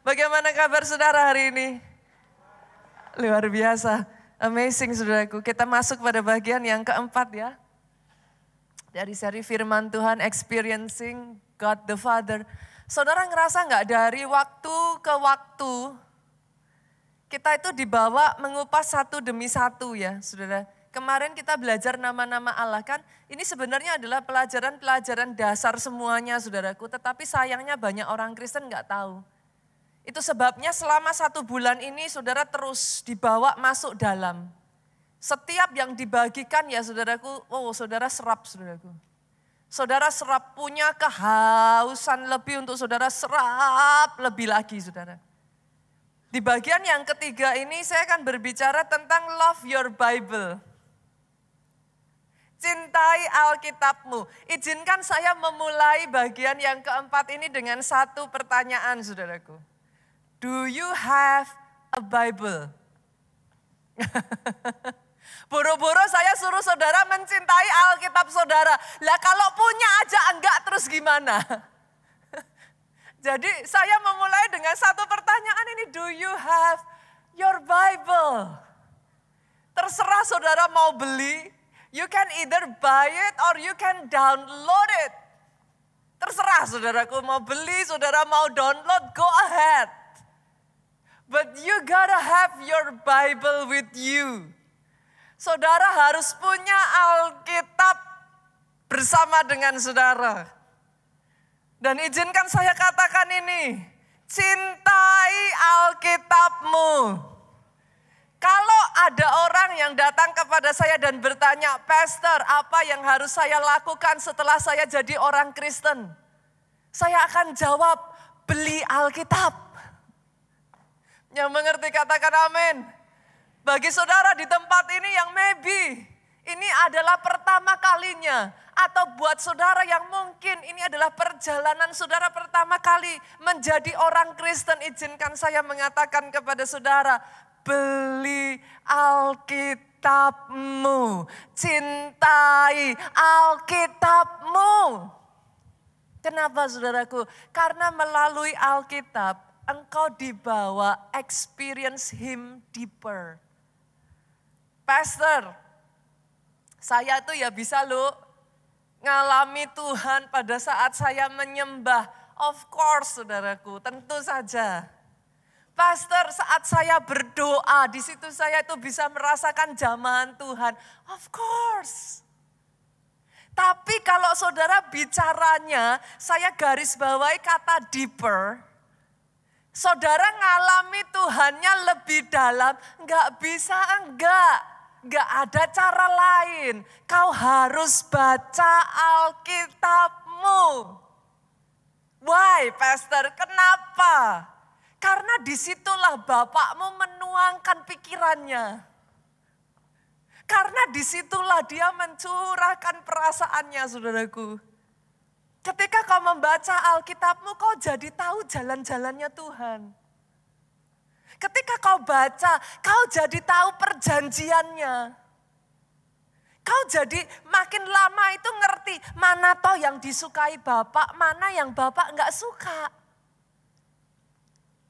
Bagaimana kabar saudara hari ini? Luar biasa, amazing saudaraku. Kita masuk pada bagian yang keempat ya. Dari seri firman Tuhan, Experiencing God the Father. Saudara ngerasa nggak dari waktu ke waktu, kita itu dibawa mengupas satu demi satu ya saudara. Kemarin kita belajar nama-nama Allah kan, ini sebenarnya adalah pelajaran-pelajaran dasar semuanya saudaraku. Tetapi sayangnya banyak orang Kristen nggak tahu. Itu sebabnya selama 1 bulan ini saudara terus dibawa masuk dalam. Setiap yang dibagikan ya saudaraku, saudara serap saudaraku. Saudara serap, punya kehausan lebih untuk saudara serap lebih lagi saudara. Di bagian yang ketiga ini saya akan berbicara tentang love your Bible. Cintai Alkitabmu. Izinkan saya memulai bagian yang keempat ini dengan satu pertanyaan saudaraku. Do you have a Bible? Boro-boro saya suruh saudara mencintai Alkitab saudara. Lah kalau punya aja enggak terus gimana? Jadi saya memulai dengan satu pertanyaan ini. Do you have your Bible? Terserah saudara mau beli. You can either buy it or you can download it. Terserah saudaraku mau beli, saudara mau download, go ahead. But you gotta have your Bible with you. Saudara harus punya Alkitab bersama dengan saudara. Dan izinkan saya katakan ini, cintai Alkitabmu. Kalau ada orang yang datang kepada saya dan bertanya, Pastor, apa yang harus saya lakukan setelah saya jadi orang Kristen? Saya akan jawab, beli Alkitab. Yang mengerti katakan amin. Bagi saudara di tempat ini yang maybe ini adalah pertama kalinya. Atau buat saudara yang mungkin ini adalah perjalanan saudara pertama kali menjadi orang Kristen. Izinkan saya mengatakan kepada saudara, beli Alkitabmu. Cintai Alkitabmu. Kenapa saudaraku? Karena melalui Alkitab engkau dibawa experience Him deeper. Pastor, saya tuh ya bisa loh ngalami Tuhan pada saat saya menyembah. Of course saudaraku, tentu saja. Pastor, saat saya berdoa, di situ saya itu bisa merasakan jamahan Tuhan. Of course. Tapi kalau saudara bicaranya, saya garis bawahi kata deeper. Saudara ngalami Tuhannya lebih dalam, enggak bisa enggak ada cara lain. Kau harus baca Alkitabmu. Why, Pastor? Kenapa? Karena disitulah Bapakmu menuangkan pikirannya. Karena disitulah dia mencurahkan perasaannya, saudaraku. Ketika kau membaca Alkitabmu, kau jadi tahu jalan-jalannya Tuhan. Ketika kau baca, kau jadi tahu perjanjiannya. Kau jadi makin lama itu ngerti mana toh yang disukai Bapak, mana yang Bapak enggak suka.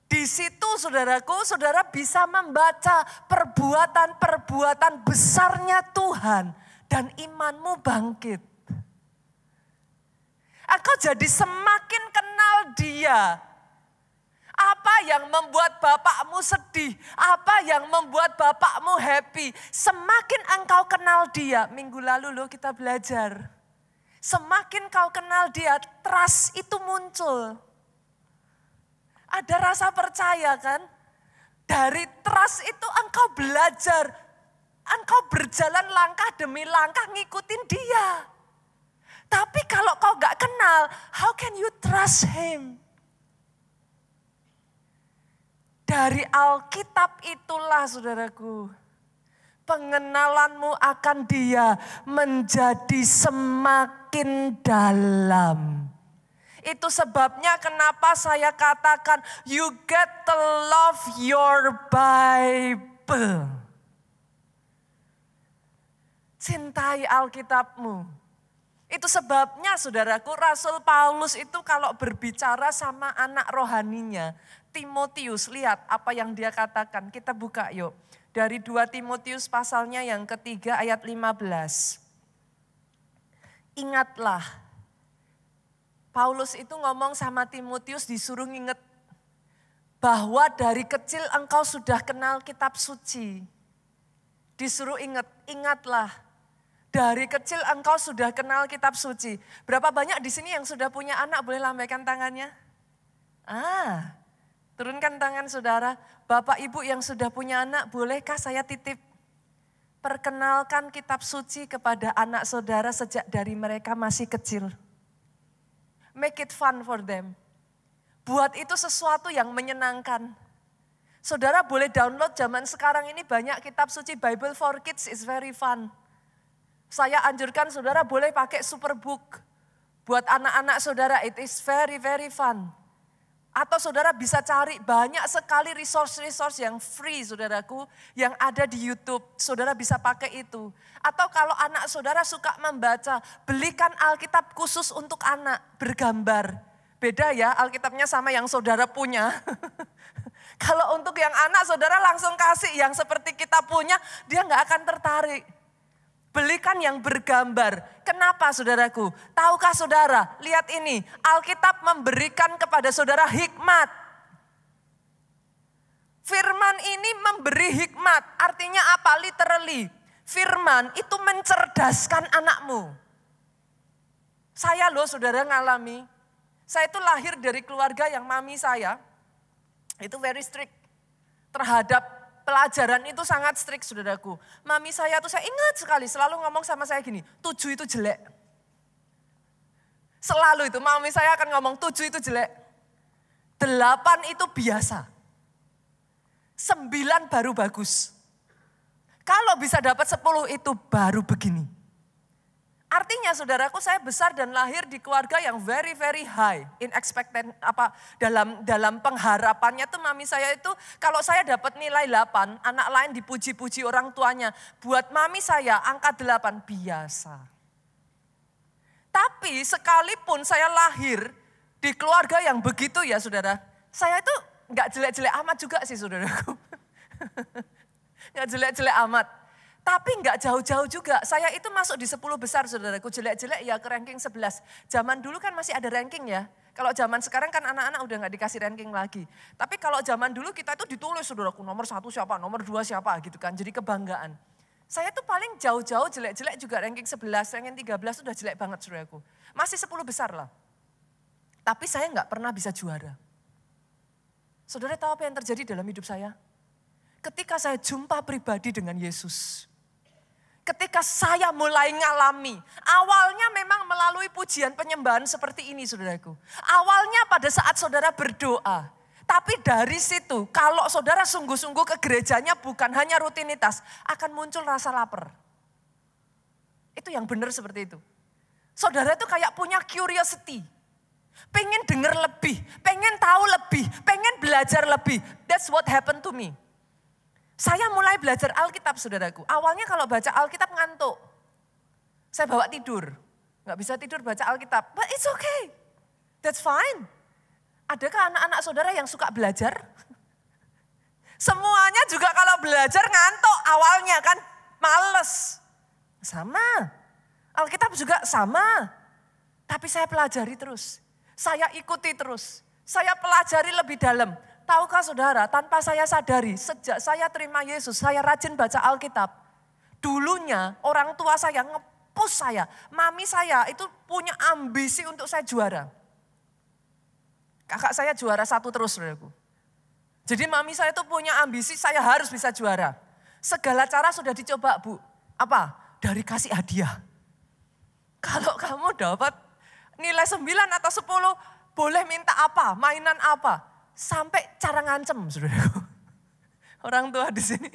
Di situ saudaraku, saudara bisa membaca perbuatan-perbuatan besarnya Tuhan dan imanmu bangkit. Engkau jadi semakin kenal Dia. Apa yang membuat bapakmu sedih, apa yang membuat bapakmu happy. Semakin engkau kenal Dia, minggu lalu loh kita belajar. Semakin kau kenal Dia, trust itu muncul. Ada rasa percaya kan? Dari trust itu engkau belajar. Engkau berjalan langkah demi langkah ngikutin Dia. Tapi kalau kau gak kenal, how can you trust Him? Dari Alkitab itulah saudaraku, pengenalanmu akan Dia menjadi semakin dalam. Itu sebabnya kenapa saya katakan you get to love your Bible. Cintai Alkitabmu. Itu sebabnya saudaraku Rasul Paulus itu kalau berbicara sama anak rohaninya. Timotius, lihat apa yang dia katakan. Kita buka yuk. Dari 2 Timotius pasalnya yang ketiga ayat 15. Ingatlah, Paulus itu ngomong sama Timotius disuruh nginget bahwa dari kecil engkau sudah kenal kitab suci. Disuruh ingatlah. Dari kecil engkau sudah kenal kitab suci. Berapa banyak di sini yang sudah punya anak, boleh lambaikan tangannya? Turunkan tangan saudara. Bapak ibu yang sudah punya anak, bolehkah saya titip? Perkenalkan kitab suci kepada anak saudara sejak dari mereka masih kecil. Make it fun for them. Buat itu sesuatu yang menyenangkan. Saudara boleh download zaman sekarang ini banyak kitab suci. Bible for Kids is very fun. Saya anjurkan saudara boleh pakai Superbook. Buat anak-anak saudara it is very very fun. Atau saudara bisa cari banyak sekali resource-resource yang free saudaraku. Yang ada di YouTube, saudara bisa pakai itu. Atau kalau anak saudara suka membaca, belikan Alkitab khusus untuk anak bergambar. Beda ya Alkitabnya sama yang saudara punya. Kalau untuk yang anak saudara langsung kasih yang seperti kita punya, dia gak akan tertarik. Belikan yang bergambar. Kenapa saudaraku? Tahukah saudara? Lihat ini. Alkitab memberikan kepada saudara hikmat. Firman ini memberi hikmat. Artinya apa? Literally. Firman itu mencerdaskan anakmu. Saya loh saudara ngalami. Saya itu lahir dari keluarga yang mami saya. Itu very strict. Terhadap pelajaran itu sangat strict saudaraku. Mami saya tuh saya ingat sekali selalu ngomong sama saya gini, 7 itu jelek. Selalu itu mami saya akan ngomong 7 itu jelek. 8 itu biasa. 9 baru bagus. Kalau bisa dapat 10 itu baru begini. Artinya saudaraku saya besar dan lahir di keluarga yang very very high in expected dalam pengharapannya tuh mami saya itu kalau saya dapat nilai 8, anak lain dipuji-puji orang tuanya. Buat mami saya angka 8 biasa. Tapi sekalipun saya lahir di keluarga yang begitu ya saudara, saya itu enggak jelek-jelek amat juga sih saudaraku. Enggak jelek-jelek amat. Tapi enggak jauh-jauh juga, saya itu masuk di 10 besar saudaraku, jelek-jelek ya ke ranking 11. Zaman dulu kan masih ada ranking ya, kalau zaman sekarang kan anak-anak udah enggak dikasih ranking lagi. Tapi kalau zaman dulu kita itu ditulis saudaraku, nomor 1 siapa, nomor 2 siapa gitu kan, jadi kebanggaan. Saya tuh paling jauh-jauh jelek-jelek juga ranking 11, ranking 13 udah jelek banget saudaraku. Masih 10 besar lah. Tapi saya enggak pernah bisa juara. Saudara tahu apa yang terjadi dalam hidup saya? Ketika saya jumpa pribadi dengan Yesus. Ketika saya mulai ngalami, awalnya memang melalui pujian penyembahan seperti ini saudaraku. Awalnya pada saat saudara berdoa. Tapi dari situ kalau saudara sungguh-sungguh ke gerejanya bukan hanya rutinitas, akan muncul rasa lapar. Itu yang benar seperti itu. Saudara itu kayak punya curiosity. Pengen dengar lebih, pengen tahu lebih, pengen belajar lebih. That's what happened to me. Saya mulai belajar Alkitab saudaraku. Awalnya kalau baca Alkitab ngantuk. Saya bawa tidur. Gak bisa tidur baca Alkitab. But it's okay. That's fine. Adakah anak-anak saudara yang suka belajar? Semuanya juga kalau belajar ngantuk awalnya kan. Males. Sama. Alkitab juga sama. Tapi saya pelajari terus. Saya ikuti terus. Saya pelajari lebih dalam. Tahukah saudara, tanpa saya sadari, sejak saya terima Yesus, saya rajin baca Alkitab. Dulunya orang tua saya nge-push saya, mami saya itu punya ambisi untuk saya juara. Kakak saya juara 1 terus, saudaraku. Jadi mami saya itu punya ambisi, saya harus bisa juara. Segala cara sudah dicoba, Bu. Apa? Dari kasih hadiah. Kalau kamu dapat nilai 9 atau 10, boleh minta apa, mainan apa. Sampai cara ngancem, saudaraku. Orang tua di sini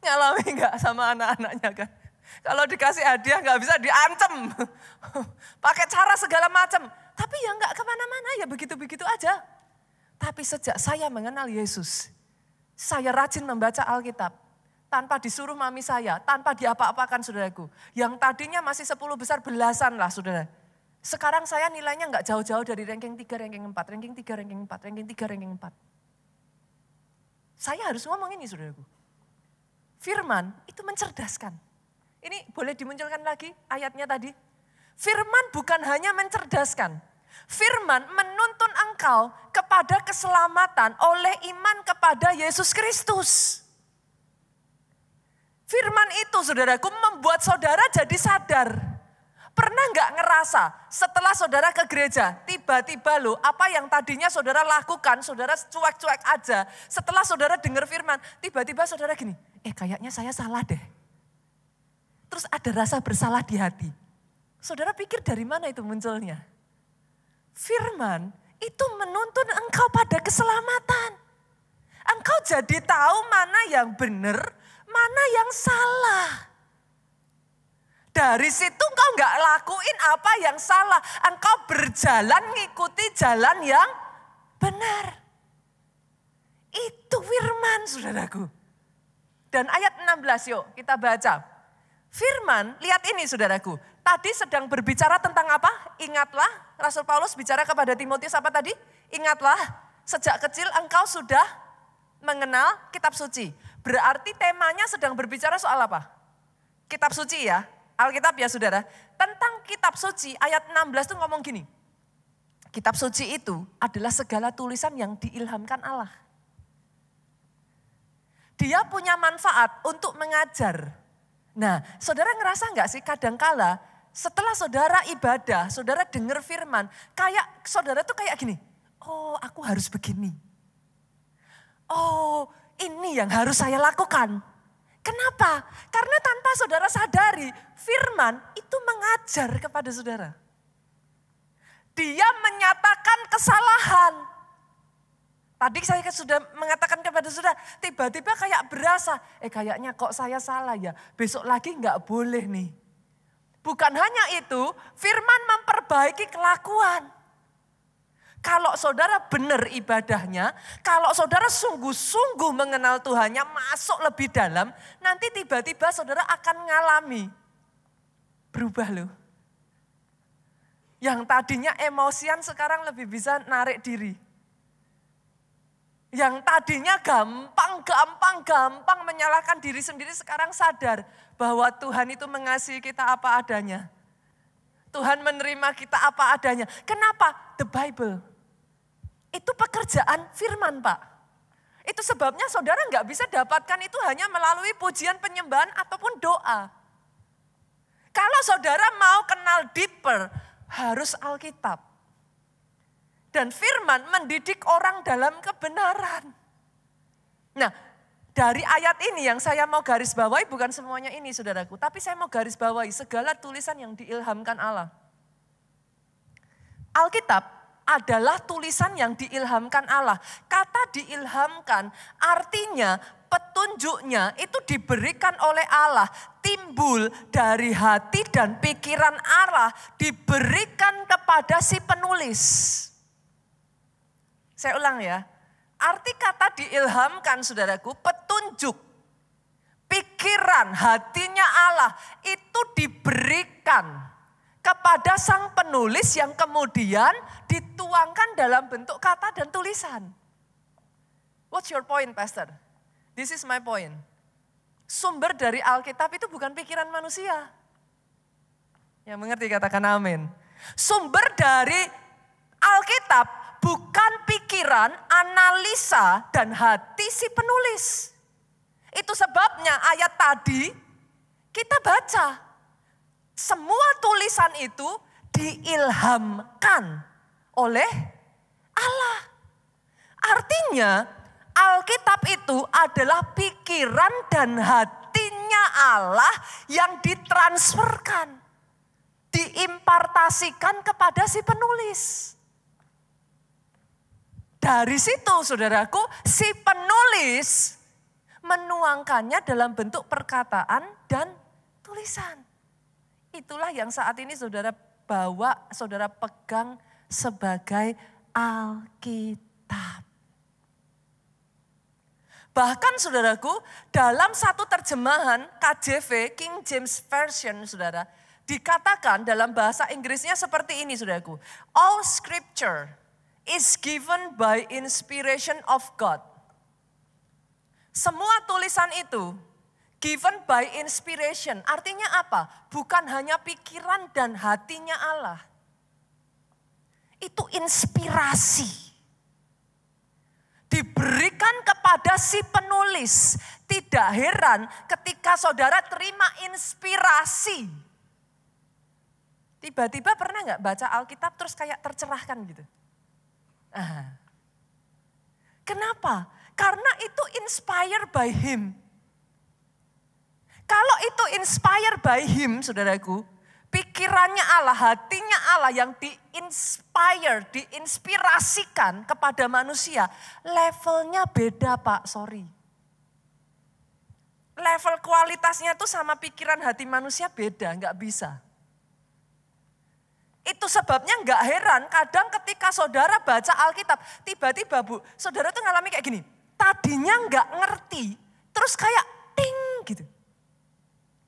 ngalami enggak sama anak-anaknya kan? Kalau dikasih hadiah enggak bisa diancem. Pakai cara segala macam. Tapi ya enggak kemana-mana, ya begitu-begitu aja. Tapi sejak saya mengenal Yesus, saya rajin membaca Alkitab. Tanpa disuruh mami saya, tanpa diapa-apakan saudaraku. Yang tadinya masih 10 besar belasan lah saudara. Sekarang saya nilainya enggak jauh-jauh dari ranking 3, ranking 4, ranking 3, ranking 4, ranking 3, ranking 4. Saya harus ngomong ini saudaraku. Firman itu mencerdaskan. Ini boleh dimunculkan lagi ayatnya tadi. Firman bukan hanya mencerdaskan. Firman menuntun engkau kepada keselamatan oleh iman kepada Yesus Kristus. Firman itu saudaraku membuat saudara jadi sadar. Pernah nggak ngerasa setelah saudara ke gereja, tiba-tiba loh apa yang tadinya saudara lakukan, saudara cuek-cuek aja. Setelah saudara dengar firman, tiba-tiba saudara gini, kayaknya saya salah deh. Terus ada rasa bersalah di hati. Saudara pikir dari mana itu munculnya? Firman itu menuntun engkau pada keselamatan. Engkau jadi tahu mana yang benar, mana yang salah. Dari situ engkau nggak lakuin apa yang salah. Engkau berjalan ngikuti jalan yang benar. Itu firman saudaraku. Dan ayat 16 yuk kita baca. Firman, lihat ini saudaraku. Tadi sedang berbicara tentang apa? Ingatlah, Rasul Paulus bicara kepada Timotius apa tadi? Ingatlah, sejak kecil engkau sudah mengenal kitab suci. Berarti temanya sedang berbicara soal apa? Kitab suci ya. Alkitab ya saudara, tentang kitab suci ayat 16 itu ngomong gini. Kitab suci itu adalah segala tulisan yang diilhamkan Allah. Dia punya manfaat untuk mengajar. Nah saudara ngerasa gak sih kadangkala setelah saudara ibadah, saudara dengar firman, kayak saudara tuh kayak gini. Oh aku harus begini. Oh ini yang harus saya lakukan. Kenapa? Karena tanpa saudara sadari, firman itu mengajar kepada saudara. Dia menyatakan kesalahan. Tadi saya sudah mengatakan kepada saudara, tiba-tiba kayak berasa, kayaknya kok saya salah ya, besok lagi nggak boleh nih. Bukan hanya itu, firman memperbaiki kelakuan. Kalau saudara benar ibadahnya, kalau saudara sungguh-sungguh mengenal Tuhannya, masuk lebih dalam, nanti tiba-tiba saudara akan ngalami. Berubah loh. Yang tadinya emosian sekarang lebih bisa narik diri. Yang tadinya gampang menyalahkan diri sendiri sekarang sadar bahwa Tuhan itu mengasihi kita apa adanya. Tuhan menerima kita apa adanya. Kenapa? The Bible. Itu pekerjaan firman Pak. Itu sebabnya saudara nggak bisa dapatkan itu hanya melalui pujian penyembahan ataupun doa. Kalau saudara mau kenal deeper, harus Alkitab. Dan firman mendidik orang dalam kebenaran. Nah, dari ayat ini yang saya mau garis bawahi bukan semuanya ini saudaraku. Tapi saya mau garis bawahi segala tulisan yang diilhamkan Allah. Alkitab adalah tulisan yang diilhamkan Allah. Kata diilhamkan artinya petunjuknya itu diberikan oleh Allah. Timbul dari hati dan pikiran Allah diberikan kepada si penulis. Saya ulang ya. Arti kata diilhamkan saudaraku, petunjuk, pikiran, hatinya Allah itu diberikan kepada sang penulis yang kemudian dituangkan dalam bentuk kata dan tulisan. What's your point, Pastor? This is my point. Sumber dari Alkitab itu bukan pikiran manusia. Yang mengerti katakan amin. Sumber dari Alkitab bukan pikiran, analisa, dan hati si penulis. Itu sebabnya ayat tadi kita baca. Semua tulisan itu diilhamkan oleh Allah. Artinya Alkitab itu adalah pikiran dan hatinya Allah yang ditransferkan, diimpartasikan kepada si penulis. Dari situ saudaraku, si penulis menuangkannya dalam bentuk perkataan dan tulisan. Itulah yang saat ini saudara bawa, saudara pegang sebagai Alkitab. Bahkan saudaraku, dalam satu terjemahan KJV, King James Version saudara, dikatakan dalam bahasa Inggrisnya seperti ini saudaraku. All scripture is given by inspiration of God. Semua tulisan itu given by inspiration. Artinya apa? Bukan hanya pikiran dan hatinya Allah. Itu inspirasi. Diberikan kepada si penulis. Tidak heran ketika saudara terima inspirasi. Tiba-tiba pernah nggak baca Alkitab terus kayak tercerahkan gitu? Kenapa? Karena itu inspired by him. Kalau itu inspired by him, saudaraku, pikirannya Allah, hatinya Allah yang diinspirasikan kepada manusia, levelnya beda Pak, sorry. Level kualitasnya tuh sama pikiran hati manusia beda, nggak bisa. Itu sebabnya nggak heran kadang ketika saudara baca Alkitab, tiba-tiba Bu, saudara tuh ngalami kayak gini. Tadinya nggak ngerti, terus kayak ting gitu.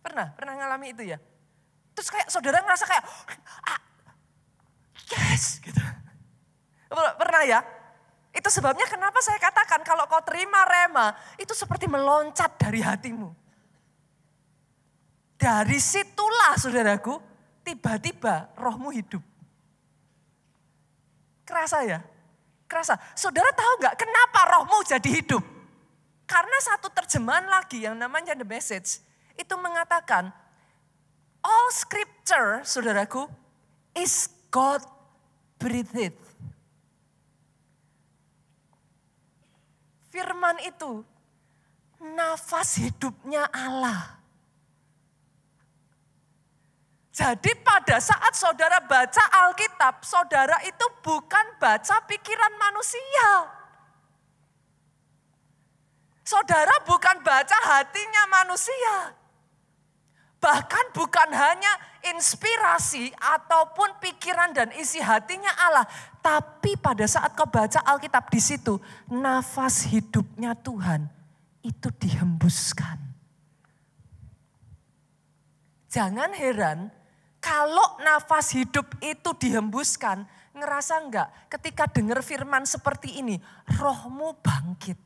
Pernah ngalami itu ya? Terus kayak saudara ngerasa kayak, yes gitu. Pernah ya? Itu sebabnya kenapa saya katakan kalau kau terima rema, itu seperti meloncat dari hatimu. Dari situlah saudaraku, tiba-tiba rohmu hidup. Kerasa ya? Kerasa. Saudara tahu nggak kenapa rohmu jadi hidup? Karena satu terjemahan lagi yang namanya The Message, itu mengatakan, all scripture, saudaraku, is God breathed. Firman itu nafas hidupnya Allah. Jadi pada saat saudara baca Alkitab, saudara itu bukan baca pikiran manusia. Saudara bukan baca hatinya manusia. Bahkan bukan hanya inspirasi ataupun pikiran dan isi hatinya Allah. Tapi pada saat kau baca Alkitab di situ, nafas hidupnya Tuhan itu dihembuskan. Jangan heran kalau nafas hidup itu dihembuskan, ngerasa enggak ketika dengar firman seperti ini, rohmu bangkit.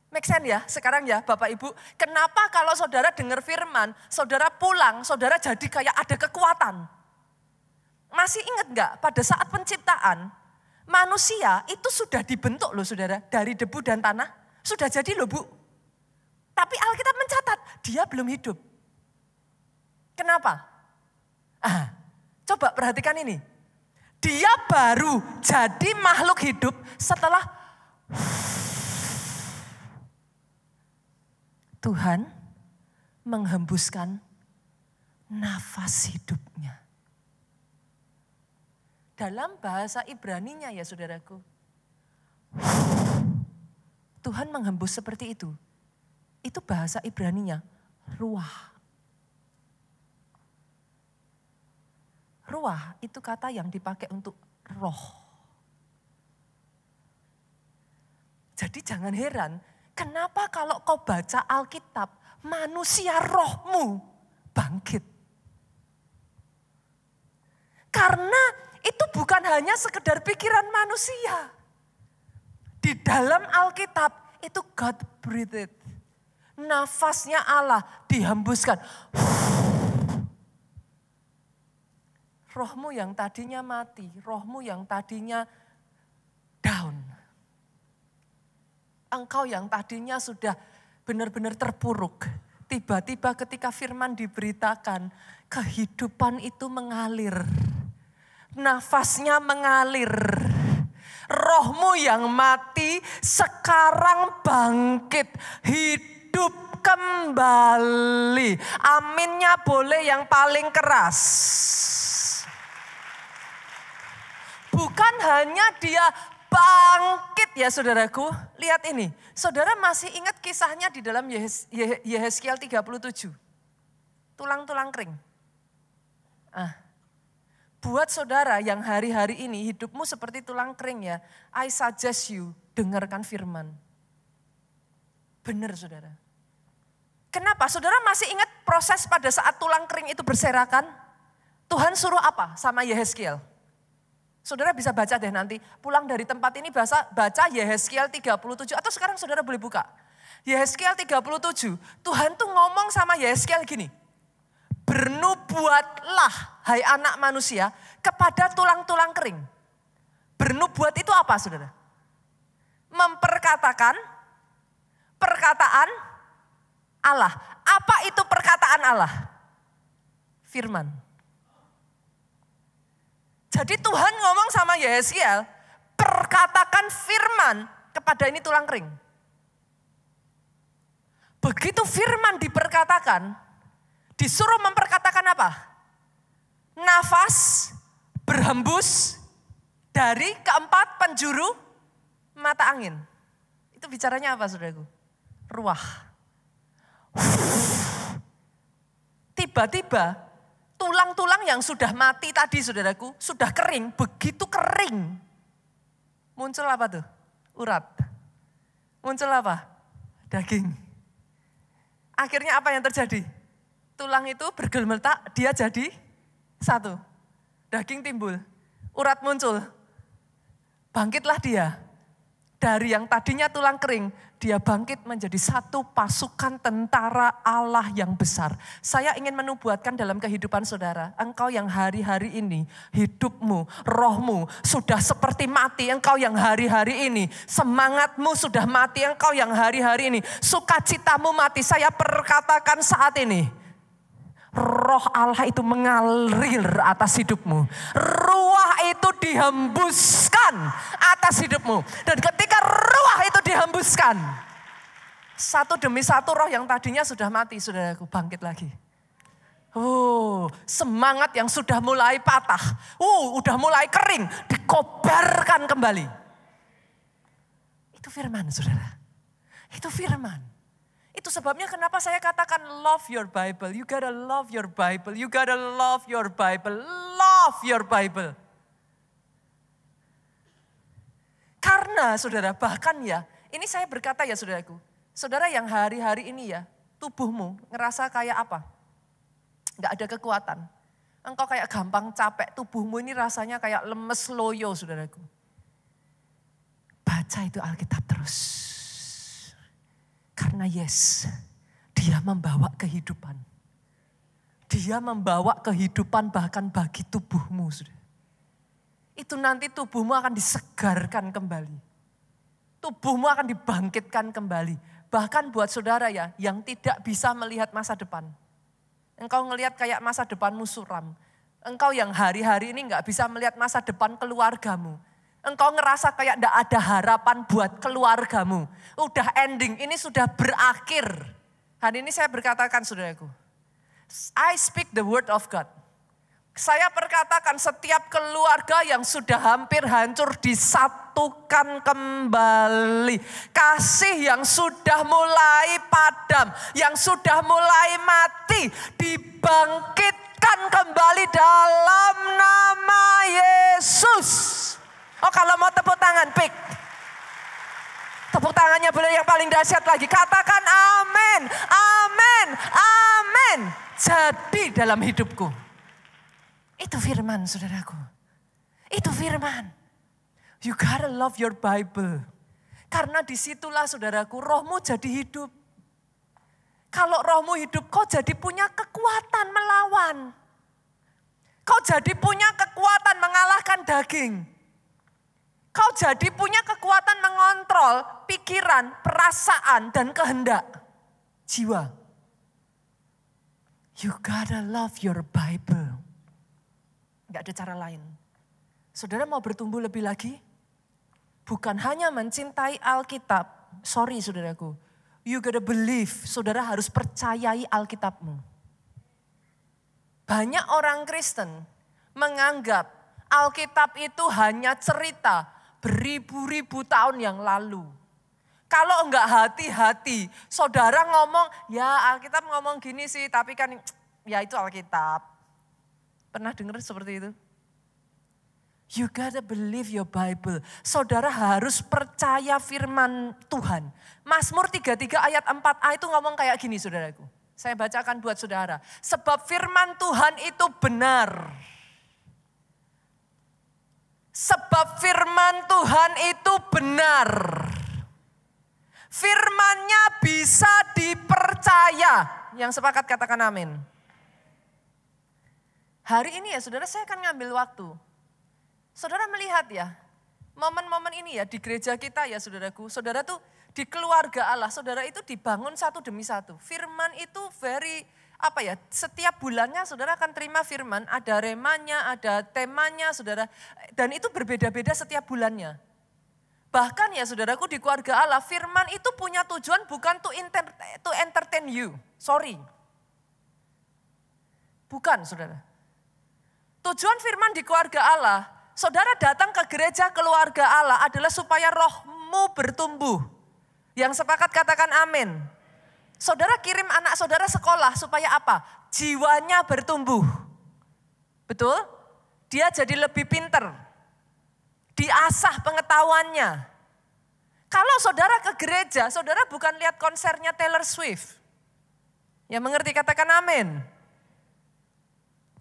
Make sense ya sekarang ya Bapak Ibu. Kenapa kalau saudara dengar firman, saudara pulang, saudara jadi kayak ada kekuatan. Masih ingat enggak pada saat penciptaan, manusia itu sudah dibentuk loh saudara, dari debu dan tanah. Sudah jadi loh Bu. Tapi Alkitab mencatat, dia belum hidup. Kenapa? Coba perhatikan ini. Dia baru jadi makhluk hidup setelah Tuhan menghembuskan nafas hidupnya. Dalam bahasa Ibraninya ya saudaraku. Tuhan menghembus seperti itu. Itu bahasa Ibraninya, ruah. Ruah itu kata yang dipakai untuk roh. Jadi jangan heran, kenapa kalau kau baca Alkitab, manusia rohmu bangkit. Karena itu bukan hanya sekedar pikiran manusia. Di dalam Alkitab itu God breathed. Nafasnya Allah dihembuskan. Rohmu yang tadinya mati, rohmu yang tadinya down. Engkau yang tadinya sudah benar-benar terpuruk. Tiba-tiba ketika firman diberitakan, kehidupan itu mengalir. Nafasnya mengalir. Rohmu yang mati sekarang bangkit, hidup kembali. Aminnya boleh yang paling keras. Bukan hanya dia bangkit ya saudaraku. Lihat ini. Saudara masih ingat kisahnya di dalam Yehezkiel 37. Tulang-tulang kering. Buat saudara yang hari-hari ini hidupmu seperti tulang kering ya. I suggest you dengarkan firman. Benar saudara. Kenapa? Saudara masih ingat proses pada saat tulang kering itu berserakan? Tuhan suruh apa sama Yehezkiel? Saudara bisa baca deh nanti, pulang dari tempat ini baca Yehezkiel 37, atau sekarang saudara boleh buka. Yehezkiel 37, Tuhan tuh ngomong sama Yehezkiel gini, bernubuatlah hai anak manusia kepada tulang-tulang kering. Bernubuat itu apa saudara? Memperkatakan perkataan Allah. Apa itu perkataan Allah? Firman. Jadi Tuhan ngomong sama Yehezkiel, perkatakan firman kepada ini tulang kering. Begitu firman diperkatakan, disuruh memperkatakan apa? Nafas berhembus dari keempat penjuru mata angin. Itu bicaranya apa saudaraku? Ruah. Tiba-tiba tulang-tulang yang sudah mati tadi saudaraku, sudah kering, begitu kering. Muncul apa tuh? Urat. Muncul apa? Daging. Akhirnya apa yang terjadi? Tulang itu bergeletak, dia jadi satu. Daging timbul, urat muncul. Bangkitlah dia. Dari yang tadinya tulang kering, dia bangkit menjadi satu pasukan tentara Allah yang besar. Saya ingin menubuatkan dalam kehidupan saudara, engkau yang hari-hari ini hidupmu, rohmu sudah seperti mati, engkau yang hari-hari ini semangatmu sudah mati, engkau yang hari-hari ini sukacitamu mati. Saya perkatakan saat ini, Roh Allah itu mengalir atas hidupmu. Ruah itu dihembuskan atas hidupmu. Dan ketika ruah itu dihembuskan, satu demi satu roh yang tadinya sudah mati, saudaraku, bangkit lagi. Semangat yang sudah mulai patah, udah mulai kering, dikobarkan kembali. Itu firman, saudara. Itu firman. Itu sebabnya kenapa saya katakan love your Bible. You gotta love your Bible. You gotta love your Bible. Love your Bible. Karena saudara, bahkan ya, ini saya berkata ya saudaraku. Saudara yang hari-hari ini ya, tubuhmu ngerasa kayak apa? Gak ada kekuatan. Engkau kayak gampang capek, tubuhmu ini rasanya kayak lemes loyo saudaraku. Baca itu Alkitab terus. Karena dia membawa kehidupan. Dia membawa kehidupan bahkan bagi tubuhmu. Saudara. Itu nanti tubuhmu akan disegarkan kembali. Tubuhmu akan dibangkitkan kembali. Bahkan buat saudara ya yang tidak bisa melihat masa depan. Engkau ngelihat kayak masa depanmu suram. Engkau yang hari-hari ini gak bisa melihat masa depan keluargamu. Engkau ngerasa kayak gak ada harapan buat keluargamu. Udah ending, ini sudah berakhir. Hari ini saya berkatakan saudaraku. I speak the word of God. Saya perkatakan setiap keluarga yang sudah hampir hancur disatukan kembali. Kasih yang sudah mulai padam, yang sudah mulai mati, dibangkitkan kembali dalam nama Yesus. Oh kalau mau tepuk tangan, pik. Tepuk tangannya boleh yang paling dahsyat lagi. Katakan amin, amin, amin. Jadi dalam hidupku. Itu firman saudaraku. Itu firman. You gotta love your Bible. Karena disitulah saudaraku rohmu jadi hidup. Kalau rohmu hidup kau jadi punya kekuatan melawan. Kau jadi punya kekuatan mengalahkan daging. Kau jadi punya kekuatan mengontrol pikiran, perasaan, dan kehendak jiwa. You gotta love your Bible. Gak ada cara lain. Saudara mau bertumbuh lebih lagi? Bukan hanya mencintai Alkitab. Sorry saudaraku. You gotta believe. Saudara harus percayai Alkitabmu. Banyak orang Kristen menganggap Alkitab itu hanya cerita beribu-ribu tahun yang lalu. Kalau enggak hati-hati, saudara ngomong, ya Alkitab ngomong gini sih, tapi kan ya itu Alkitab. Pernah dengar seperti itu? You gotta believe your Bible. Saudara harus percaya firman Tuhan. Mazmur 33 ayat 4a itu ngomong kayak gini saudaraku. Saya bacakan buat saudara. Sebab firman Tuhan itu benar. Sebab firman Tuhan itu benar. Firman-Nya bisa dipercaya. Yang sepakat katakan amin. Hari ini ya saudara, saya akan ngambil waktu. Saudara melihat ya, momen-momen ini ya di gereja kita ya saudaraku. Saudara tuh di keluarga Allah, saudara itu dibangun satu demi satu. Firman itu setiap bulannya saudara akan terima firman, ada remanya, ada temanya saudara. Dan itu berbeda-beda setiap bulannya. Bahkan ya saudaraku di keluarga Allah, firman itu punya tujuan bukan to entertain you. Sorry. Bukan saudara. Tujuan firman di keluarga Allah, saudara datang ke gereja keluarga Allah adalah supaya rohmu bertumbuh. Yang sepakat katakan amin. Saudara kirim anak saudara sekolah supaya apa? Jiwanya bertumbuh. Betul? Dia jadi lebih pinter. Diasah pengetahuannya. Kalau saudara ke gereja, saudara bukan lihat konsernya Taylor Swift. Yang mengerti katakan amin.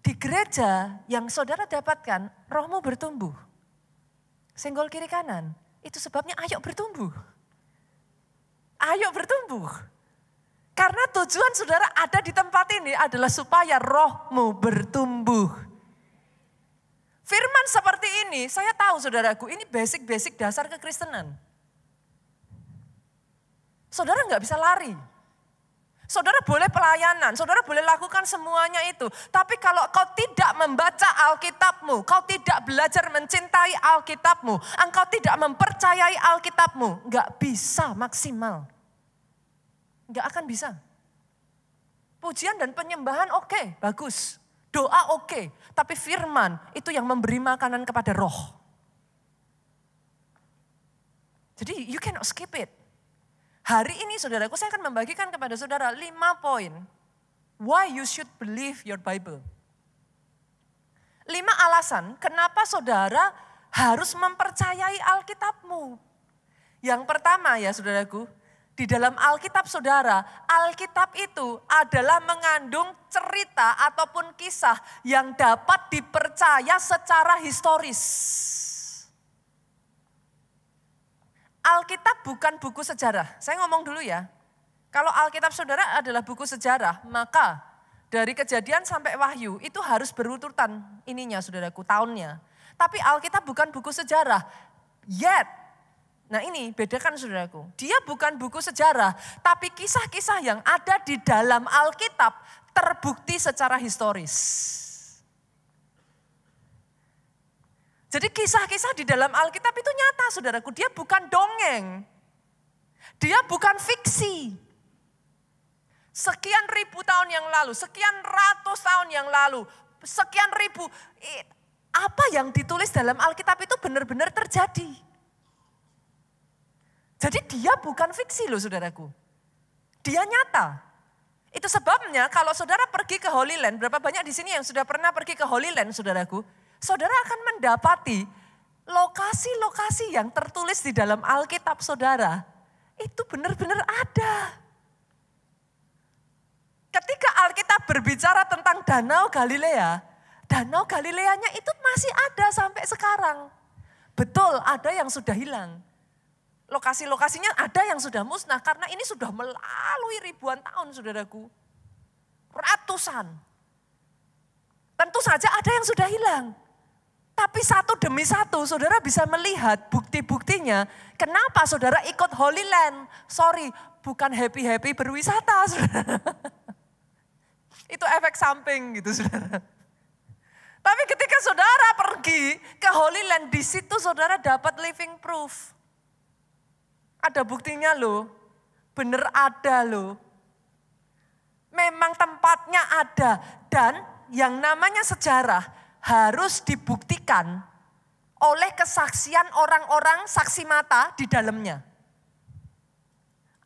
Di gereja yang saudara dapatkan, rohmu bertumbuh. Senggol kiri kanan, itu sebabnya ayo bertumbuh. Ayo bertumbuh. Karena tujuan saudara ada di tempat ini adalah supaya rohmu bertumbuh. Firman seperti ini, saya tahu saudaraku, ini basic-basic dasar kekristenan. Saudara nggak bisa lari. Saudara boleh pelayanan, saudara boleh lakukan semuanya itu. Tapi kalau kau tidak membaca Alkitabmu, kau tidak belajar mencintai Alkitabmu, engkau tidak mempercayai Alkitabmu, nggak bisa maksimal. Nggak akan bisa. Pujian dan penyembahan oke, bagus. Doa oke, tapi firman itu yang memberi makanan kepada roh. Jadi you cannot skip it. Hari ini saudaraku saya akan membagikan kepada saudara 5 poin. Why you should believe your Bible. 5 alasan kenapa saudara harus mempercayai Alkitabmu. Yang pertama ya saudaraku, di dalam Alkitab saudara, Alkitab itu adalah mengandung cerita ataupun kisah yang dapat dipercaya secara historis. Alkitab bukan buku sejarah. Saya ngomong dulu ya. Kalau Alkitab saudara adalah buku sejarah, maka dari Kejadian sampai Wahyu itu harus berurutan ininya saudaraku, tahunnya. Tapi Alkitab bukan buku sejarah. Yet, nah ini bedakan saudaraku, dia bukan buku sejarah, tapi kisah-kisah yang ada di dalam Alkitab terbukti secara historis. Jadi kisah-kisah di dalam Alkitab itu nyata saudaraku, dia bukan dongeng, dia bukan fiksi. Sekian ribu tahun yang lalu, sekian ratus tahun yang lalu, sekian ribu, apa yang ditulis dalam Alkitab itu benar-benar terjadi. Jadi dia bukan fiksi loh saudaraku. Dia nyata. Itu sebabnya kalau saudara pergi ke Holy Land, berapa banyak di sini yang sudah pernah pergi ke Holy Land saudaraku. Saudara akan mendapati lokasi-lokasi yang tertulis di dalam Alkitab saudara. Itu benar-benar ada. Ketika Alkitab berbicara tentang Danau Galilea, Danau Galileanya itu masih ada sampai sekarang. Betul ada yang sudah hilang. Lokasi-lokasinya ada yang sudah musnah karena ini sudah melalui ribuan tahun saudaraku. Ratusan. Tentu saja ada yang sudah hilang. Tapi satu demi satu saudara bisa melihat bukti-buktinya. Kenapa saudara ikut Holy Land? Sorry, bukan happy-happy berwisata saudara. Itu efek samping gitu saudara. Tapi ketika saudara pergi ke Holy Land, di situ saudara dapat living proof. Ada buktinya loh, bener ada loh. Memang tempatnya ada dan yang namanya sejarah harus dibuktikan oleh kesaksian orang-orang saksi mata di dalamnya.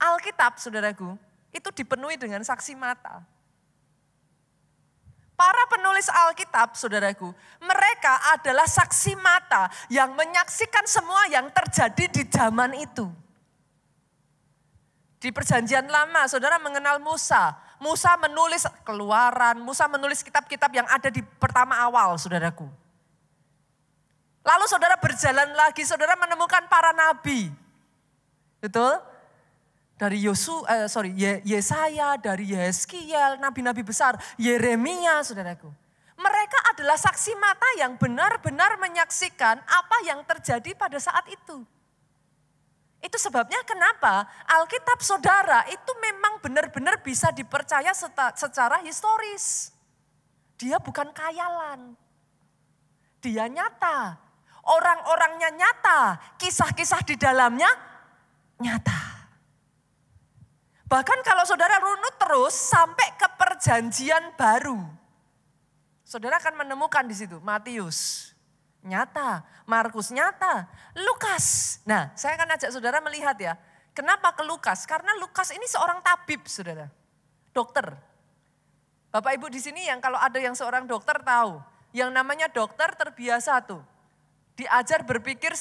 Alkitab saudaraku itu dipenuhi dengan saksi mata. Para penulis Alkitab saudaraku, mereka adalah saksi mata yang menyaksikan semua yang terjadi di zaman itu. Di perjanjian lama, saudara mengenal Musa. Musa menulis Keluaran, Musa menulis kitab-kitab yang ada di pertama awal, saudaraku. Lalu saudara berjalan lagi, saudara menemukan para nabi. Betul? Dari Yesaya, dari Yeskiel, nabi-nabi besar, Yeremia, saudaraku. Mereka adalah saksi mata yang benar-benar menyaksikan apa yang terjadi pada saat itu. Itu sebabnya kenapa Alkitab saudara itu memang benar-benar bisa dipercaya secara historis. Dia bukan khayalan. Dia nyata. Orang-orangnya nyata. Kisah-kisah di dalamnya nyata. Bahkan kalau saudara runut terus sampai ke perjanjian baru. Saudara akan menemukan di situ Matius. Nyata, Markus nyata, Lukas. Nah, saya akan ajak saudara melihat ya. Kenapa ke Lukas? Karena Lukas ini seorang tabib, saudara. Dokter. Bapak Ibu di sini yang kalau ada yang seorang dokter tahu. Yang namanya dokter terbiasa tuh. Diajar berpikir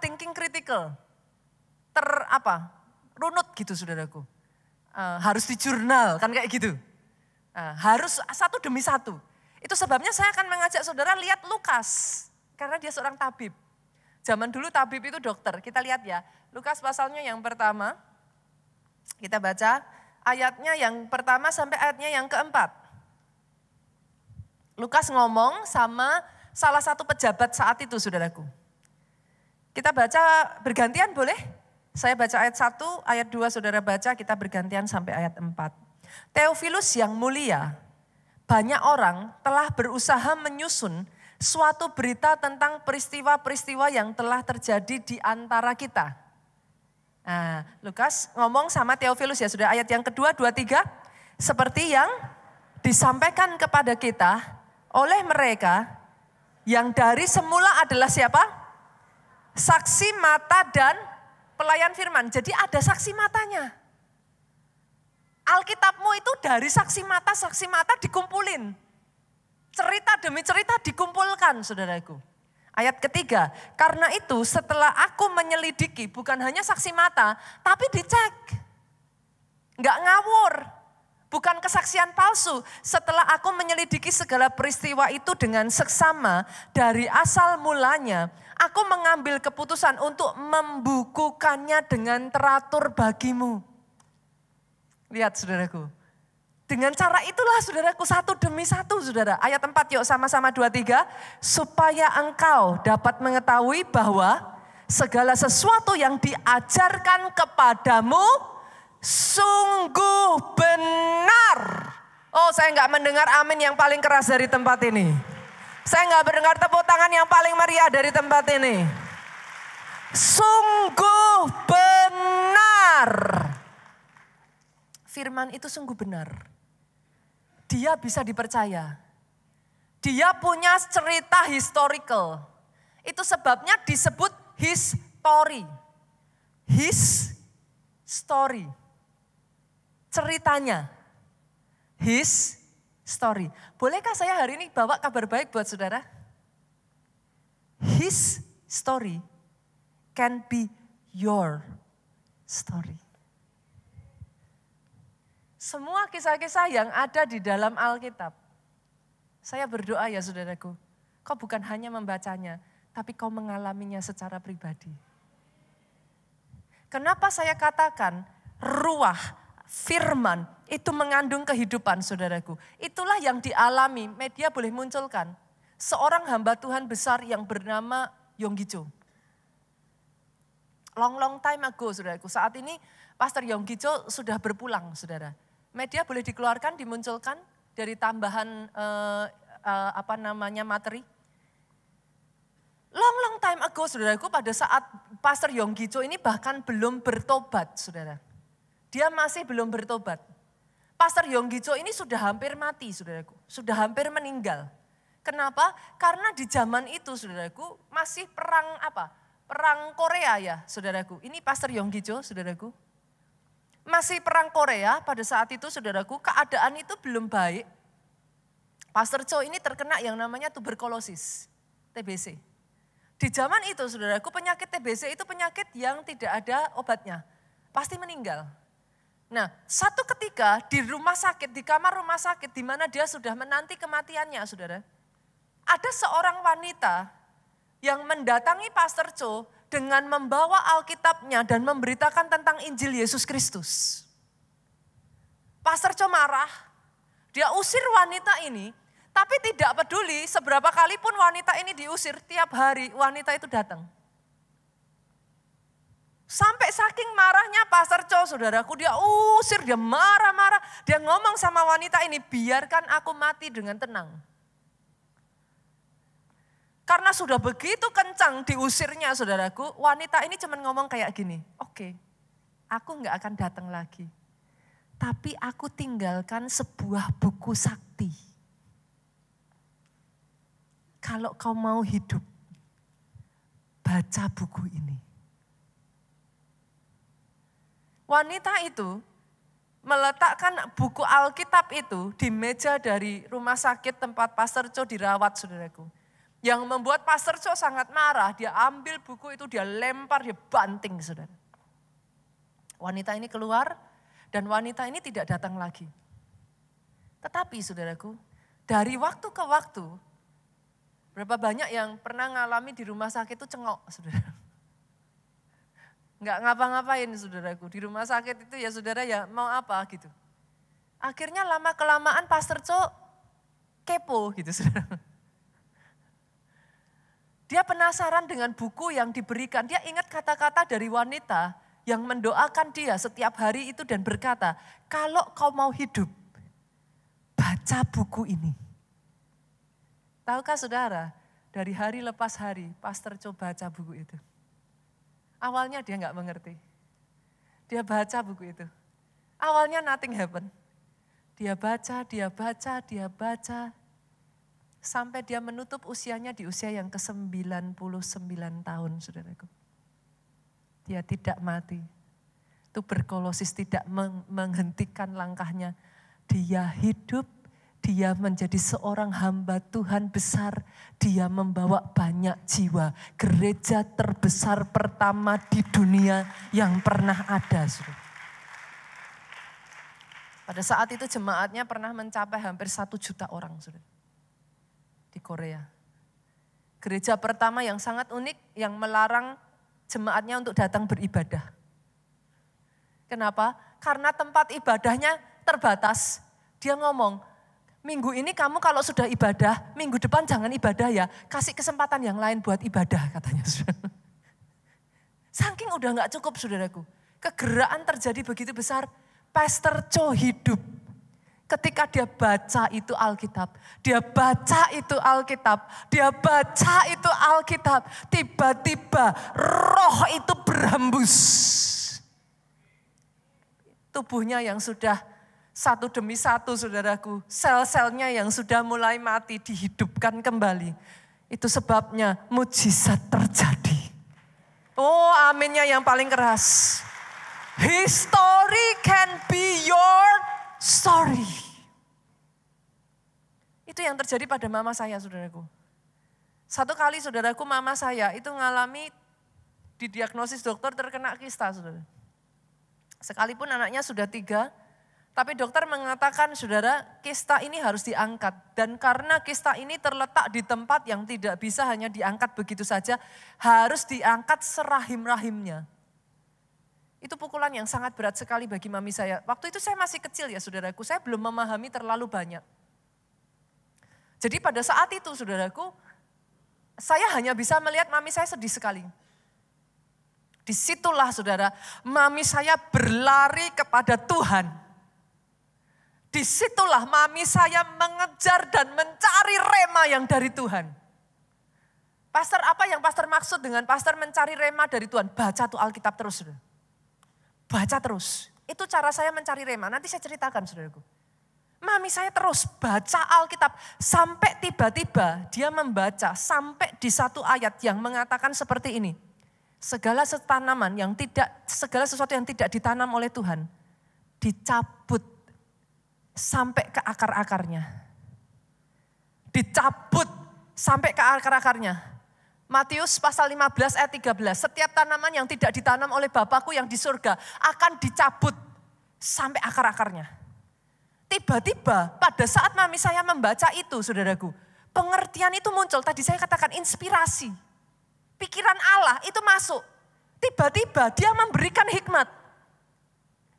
thinking critical. Runut gitu saudaraku. Harus di jurnal, kan kayak gitu. Harus satu demi satu. Itu sebabnya saya akan mengajak saudara lihat Lukas. Karena dia seorang tabib. Zaman dulu tabib itu dokter. Kita lihat ya. Lukas pasalnya yang pertama. Kita baca ayatnya yang pertama sampai ayatnya yang keempat. Lukas ngomong sama salah satu pejabat saat itu saudaraku. Kita baca bergantian boleh? Saya baca ayat 1, ayat 2 saudara baca, kita bergantian sampai ayat 4. Theophilus yang mulia. Banyak orang telah berusaha menyusun suatu berita tentang peristiwa-peristiwa yang telah terjadi di antara kita. Nah, Lukas ngomong sama Theophilus ya, sudah ayat yang kedua, 2, 3. Seperti yang disampaikan kepada kita oleh mereka yang dari semula adalah siapa? Saksi mata dan pelayan firman. Jadi ada saksi matanya. Alkitabmu itu dari saksi mata dikumpulin. Cerita demi cerita dikumpulkan saudaraku. Ayat ketiga, karena itu setelah aku menyelidiki bukan hanya saksi mata, tapi dicek. Enggak ngawur, bukan kesaksian palsu. Setelah aku menyelidiki segala peristiwa itu dengan seksama dari asal mulanya, aku mengambil keputusan untuk membukukannya dengan teratur bagimu. Lihat saudaraku. Dengan cara itulah saudaraku satu demi satu saudara. Ayat 4 yuk sama-sama 2, 3. Supaya engkau dapat mengetahui bahwa segala sesuatu yang diajarkan kepadamu sungguh benar. Oh saya enggak mendengar amin yang paling keras dari tempat ini. Saya enggak mendengar tepuk tangan yang paling meriah dari tempat ini. Sungguh benar. Firman itu sungguh benar. Dia bisa dipercaya. Dia punya cerita historical. Itu sebabnya disebut his story. His story. Ceritanya. His story. Bolehkah saya hari ini bawa kabar baik buat saudara? His story can be your story. Semua kisah-kisah yang ada di dalam Alkitab. Saya berdoa ya saudaraku, kau bukan hanya membacanya, tapi kau mengalaminya secara pribadi. Kenapa saya katakan ruah, firman itu mengandung kehidupan saudaraku. Itulah yang dialami, media boleh munculkan. Seorang hamba Tuhan besar yang bernama Yonggi Cho. Long time ago saudaraku, saat ini Pastor Yonggi Cho sudah berpulang saudara. Media boleh dikeluarkan, dimunculkan dari tambahan materi. Long time ago saudaraku, pada saat Pastor Yonggi Cho ini bahkan belum bertobat saudara. Dia masih belum bertobat. Pastor Yonggi Cho ini sudah hampir mati saudaraku, sudah hampir meninggal. Kenapa? Karena di zaman itu saudaraku masih perang Korea ya saudaraku. Ini Pastor Yonggi Cho saudaraku. Masih perang Korea pada saat itu saudaraku, keadaan itu belum baik. Pastor Cho ini terkena yang namanya tuberkulosis, TBC. Di zaman itu saudaraku, penyakit TBC itu penyakit yang tidak ada obatnya. Pasti meninggal. Nah, satu ketika di rumah sakit, di kamar rumah sakit di mana dia sudah menanti kematiannya saudara. Ada seorang wanita yang mendatangi Pastor Cho dengan membawa Alkitabnya dan memberitakan tentang Injil Yesus Kristus. Pastor Cho marah, dia usir wanita ini, tapi tidak peduli seberapa kali pun wanita ini diusir, tiap hari wanita itu datang. Sampai saking marahnya Pastor Cho, saudaraku, dia usir, dia marah-marah. Dia ngomong sama wanita ini, biarkan aku mati dengan tenang. Karena sudah begitu kencang diusirnya, saudaraku, wanita ini cuma ngomong kayak gini, oke, aku gak akan datang lagi. Tapi aku tinggalkan sebuah buku sakti. Kalau kau mau hidup, baca buku ini. Wanita itu meletakkan buku Alkitab itu di meja dari rumah sakit tempat Pastor Cho dirawat, saudaraku. Yang membuat Pastor Cho sangat marah, dia ambil buku itu, dia lempar, dia banting, saudara. Wanita ini keluar dan wanita ini tidak datang lagi. Tetapi saudaraku, dari waktu ke waktu, berapa banyak yang pernah ngalami di rumah sakit itu cengok, saudara. Enggak ngapa-ngapain, saudaraku. Di rumah sakit itu ya saudara ya mau apa gitu. Akhirnya lama-kelamaan Pastor Cho kepo gitu, saudara. Dia penasaran dengan buku yang diberikan. Dia ingat kata-kata dari wanita yang mendoakan dia setiap hari itu dan berkata, kalau kau mau hidup, baca buku ini. Tahukah saudara, dari hari lepas hari Pastor Cho baca buku itu. Awalnya dia nggak mengerti. Dia baca buku itu. Awalnya nothing happen. Dia baca, dia baca, dia baca. Sampai dia menutup usianya di usia yang ke-99 tahun, saudaraku. Dia tidak mati. Tuberkulosis tidak menghentikan langkahnya. Dia hidup, dia menjadi seorang hamba Tuhan besar. Dia membawa banyak jiwa. Gereja terbesar pertama di dunia yang pernah ada, saudara. Pada saat itu jemaatnya pernah mencapai hampir 1 juta orang, saudara. Di Korea. Gereja pertama yang sangat unik yang melarang jemaatnya untuk datang beribadah. Kenapa? Karena tempat ibadahnya terbatas. Dia ngomong, minggu ini kamu kalau sudah ibadah, minggu depan jangan ibadah ya. Kasih kesempatan yang lain buat ibadah katanya. Saking udah gak cukup, saudaraku. Kegerakan terjadi begitu besar. Pastor Cho hidup. Ketika dia baca itu Alkitab, dia baca itu Alkitab, dia baca itu Alkitab, tiba-tiba roh itu berhembus. Tubuhnya yang sudah satu demi satu, saudaraku, sel-selnya yang sudah mulai mati dihidupkan kembali. Itu sebabnya mujizat terjadi. Oh, aminnya yang paling keras. History can be your story. Itu yang terjadi pada mama saya, saudaraku. Satu kali, saudaraku, mama saya itu ngalami didiagnosis dokter terkena kista, saudara. Sekalipun anaknya sudah 3, tapi dokter mengatakan, saudara, kista ini harus diangkat. Dan karena kista ini terletak di tempat yang tidak bisa hanya diangkat begitu saja, harus diangkat serahim-rahimnya. Itu pukulan yang sangat berat sekali bagi mami saya. Waktu itu saya masih kecil ya, saudaraku, saya belum memahami terlalu banyak. Jadi pada saat itu, saudaraku, saya hanya bisa melihat mami saya sedih sekali. Disitulah, saudara, mami saya berlari kepada Tuhan. Disitulah mami saya mengejar dan mencari rema yang dari Tuhan. Pastor, apa yang pastor maksud dengan pastor mencari rema dari Tuhan? Baca tuh Alkitab terus, saudara. Baca terus. Itu cara saya mencari rema. Nanti saya ceritakan, saudaraku. Mami saya terus baca Alkitab sampai tiba-tiba dia membaca sampai di satu ayat yang mengatakan seperti ini. Segala sesuatu yang tidak ditanam oleh Tuhan dicabut sampai ke akar-akarnya. Dicabut sampai ke akar-akarnya. Matius pasal 15 ayat 13. Setiap tanaman yang tidak ditanam oleh Bapakku yang di surga akan dicabut sampai akar-akarnya. Tiba-tiba pada saat mami saya membaca itu, saudaraku, pengertian itu muncul. Tadi saya katakan inspirasi. pikiran Allah itu masuk. Tiba-tiba dia memberikan hikmat.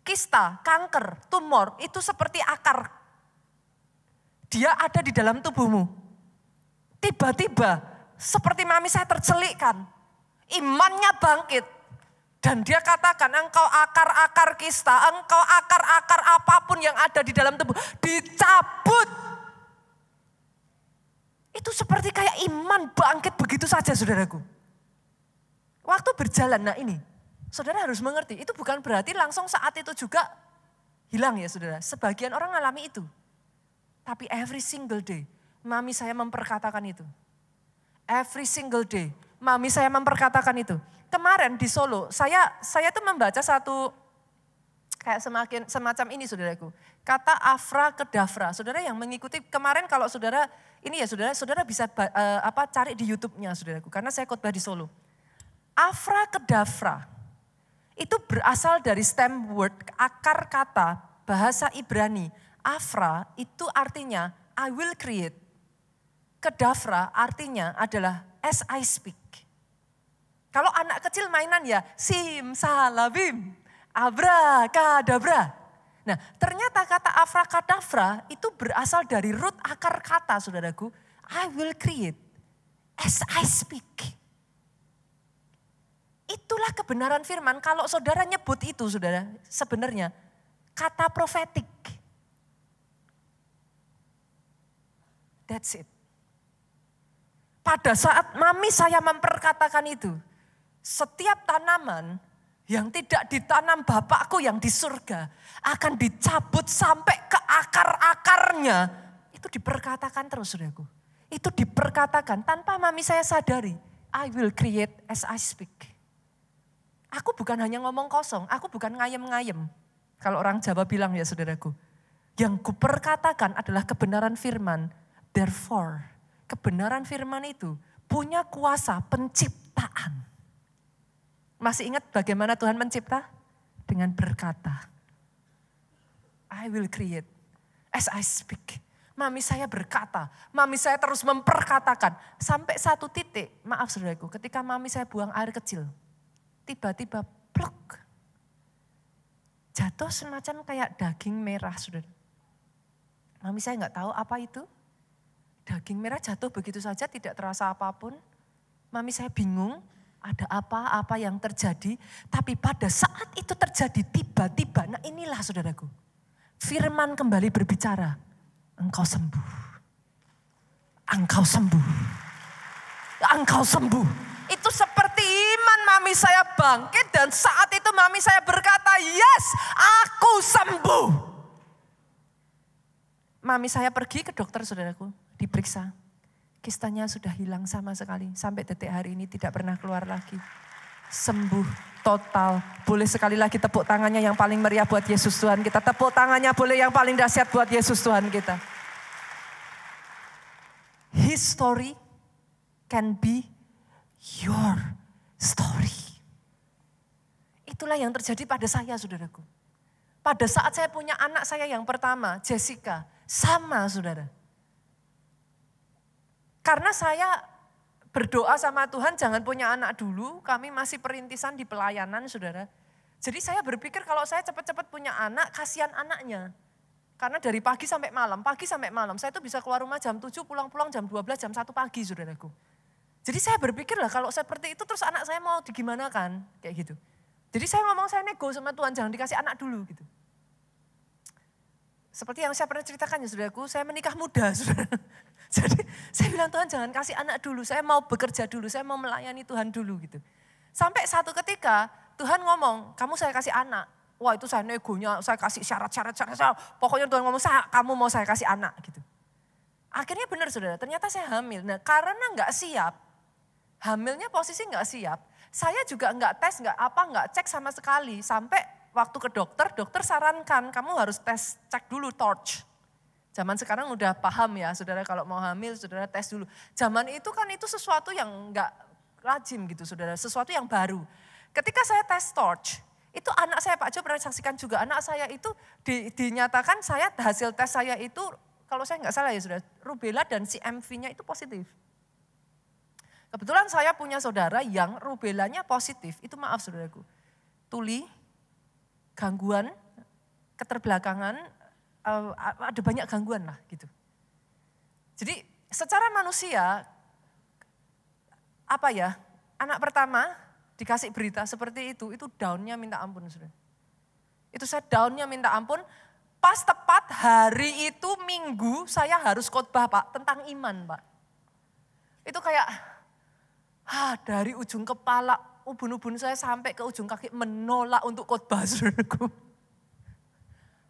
Kista, kanker, tumor itu seperti akar. Dia ada di dalam tubuhmu. Tiba-tiba seperti mami saya tercelikkan. Imannya bangkit. Dan dia katakan engkau akar-akar kista, engkau akar-akar apapun yang ada di dalam tubuh. Dicabut. Itu seperti kayak iman bangkit begitu saja saudaraku. Waktu berjalan, nah ini. Saudara harus mengerti, itu bukan berarti langsung saat itu juga hilang ya saudara. Sebagian orang alami itu. Tapi every single day, mami saya memperkatakan itu. Every single day, mami saya memperkatakan itu. Kemarin di Solo, saya tuh membaca satu kayak semacam ini saudaraku. Kata afra kedafra. Saudara yang mengikuti kemarin kalau saudara, ini ya saudara bisa cari di YouTube-nya saudaraku. Karena saya khotbah di Solo. Afra kedafra. Itu berasal dari stem word, akar kata bahasa Ibrani. Afra itu artinya I will create. Kedafra artinya adalah as I speak. Kalau anak kecil mainan ya sim salabim, abrakadabra. Nah ternyata kata afrakadabra itu berasal dari root akar kata saudaraku. I will create as I speak. Itulah kebenaran firman. Kalau saudara nyebut itu saudara, sebenarnya kata profetik. That's it. Pada saat mami saya memperkatakan itu, setiap tanaman yang tidak ditanam Bapakku yang di surga akan dicabut sampai ke akar-akarnya. Itu diperkatakan terus saudaraku. Itu diperkatakan tanpa mami saya sadari. I will create as I speak. Aku bukan hanya ngomong kosong, aku bukan ngayem-ngayem. Kalau orang Jawa bilang ya saudaraku. Yang kuperkatakan adalah kebenaran firman. Therefore, kebenaran firman itu punya kuasa penciptaan. Masih ingat bagaimana Tuhan mencipta? Dengan berkata, I will create as I speak. Mami saya berkata, mami saya terus memperkatakan. Sampai satu titik, maaf saudaraku, ketika mami saya buang air kecil. Tiba-tiba pluk. Jatuh semacam kayak daging merah saudara. Mami saya nggak tahu apa itu. Daging merah jatuh begitu saja tidak terasa apapun. Mami saya bingung ada apa yang terjadi. Tapi pada saat itu terjadi tiba-tiba, nah inilah saudaraku. Firman kembali berbicara. Engkau sembuh. Engkau sembuh. Engkau sembuh. Itu seperti iman mami saya bangkit dan saat itu mami saya berkata, yes, aku sembuh. Mami saya pergi ke dokter saudaraku, diperiksa. Kistanya sudah hilang sama sekali, sampai detik hari ini tidak pernah keluar lagi. Sembuh total. Boleh sekali lagi tepuk tangannya yang paling meriah buat Yesus Tuhan kita. Tepuk tangannya boleh yang paling dahsyat buat Yesus Tuhan kita. His story can be your story. Itulah yang terjadi pada saya saudaraku. Pada saat saya punya anak saya yang pertama, Jessica, sama saudara. Karena saya berdoa sama Tuhan jangan punya anak dulu, kami masih perintisan di pelayanan saudara. Jadi saya berpikir kalau saya cepat-cepat punya anak, kasihan anaknya. Karena dari pagi sampai malam, saya tuh bisa keluar rumah jam 7, pulang-pulang jam 12, jam 1 pagi saudaraku. Jadi saya berpikir lah kalau seperti itu terus anak saya mau digimanakan, kayak gitu. Jadi saya nego sama Tuhan jangan dikasih anak dulu gitu. Seperti yang saya pernah ceritakan ya saudaraku, saya menikah muda saudara. Jadi saya bilang Tuhan jangan kasih anak dulu, saya mau bekerja dulu, saya mau melayani Tuhan dulu gitu. Sampai satu ketika Tuhan ngomong, kamu saya kasih anak. Wah itu saya negonya, saya kasih syarat. Pokoknya Tuhan ngomong, kamu mau saya kasih anak gitu. Akhirnya benar saudara, ternyata saya hamil. Nah karena nggak siap, hamilnya posisi nggak siap, saya juga nggak tes, nggak cek sama sekali. Sampai waktu ke dokter sarankan kamu harus cek dulu torch. Zaman sekarang udah paham ya saudara kalau mau hamil saudara tes dulu. Zaman itu kan itu sesuatu yang nggak lazim gitu saudara, sesuatu yang baru. Ketika saya tes torch, itu anak saya Pak Jo pernah saksikan juga, anak saya itu dinyatakan hasil tes saya itu kalau saya nggak salah ya saudara, rubella dan CMV-nya itu positif. Kebetulan saya punya saudara yang rubelanya positif, itu maaf saudaraku. Tuli, gangguan, keterbelakangan, ada banyak gangguan lah gitu. Jadi secara manusia, anak pertama dikasih berita seperti itu down-nya minta ampun saudara. Itu saya down-nya minta ampun, pas tepat hari itu Minggu saya harus khotbah Pak, tentang iman Pak. Itu kayak, dari ujung kepala, ubun-ubun saya sampai ke ujung kaki menolak untuk khotbah saudaraku.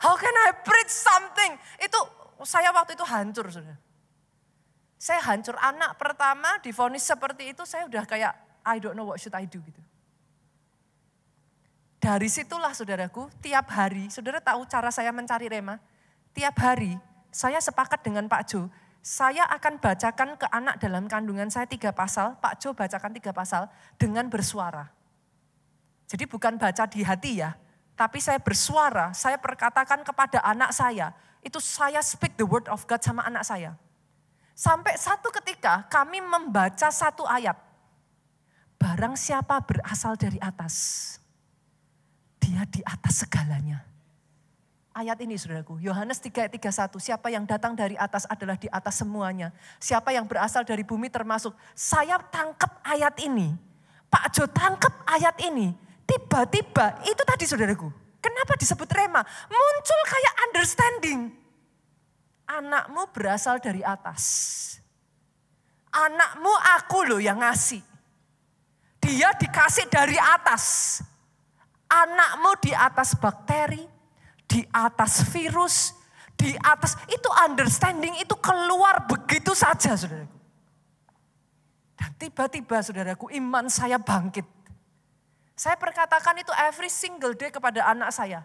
How can I preach something? Itu saya waktu itu hancur saudara. Saya hancur, anak pertama divonis seperti itu, saya udah kayak I don't know what should I do gitu. Dari situlah saudaraku, tiap hari, saudara tahu cara saya mencari rema? Tiap hari saya sepakat dengan Pak Jo, saya akan bacakan ke anak dalam kandungan saya 3 pasal, Pak Jo bacakan 3 pasal dengan bersuara. Jadi bukan baca di hati ya, tapi saya bersuara, saya perkatakan kepada anak saya, itu saya speak the word of God sama anak saya. Sampai satu ketika kami membaca satu ayat. Barang siapa berasal dari atas, dia di atas segalanya. Ayat ini saudaraku, Yohanes 3 ayat 31, siapa yang datang dari atas adalah di atas semuanya. Siapa yang berasal dari bumi termasuk. Saya tangkap ayat ini, Pak Jo tangkap ayat ini. Tiba-tiba itu tadi saudaraku, kenapa disebut rema? Muncul kayak understanding. Anakmu berasal dari atas. Anakmu aku loh yang ngasih. Dia dikasih dari atas. Anakmu di atas bakteri, di atas virus, di atas, itu understanding itu keluar begitu saja saudaraku. Dan tiba-tiba saudaraku iman saya bangkit. Saya perkatakan itu every single day kepada anak saya.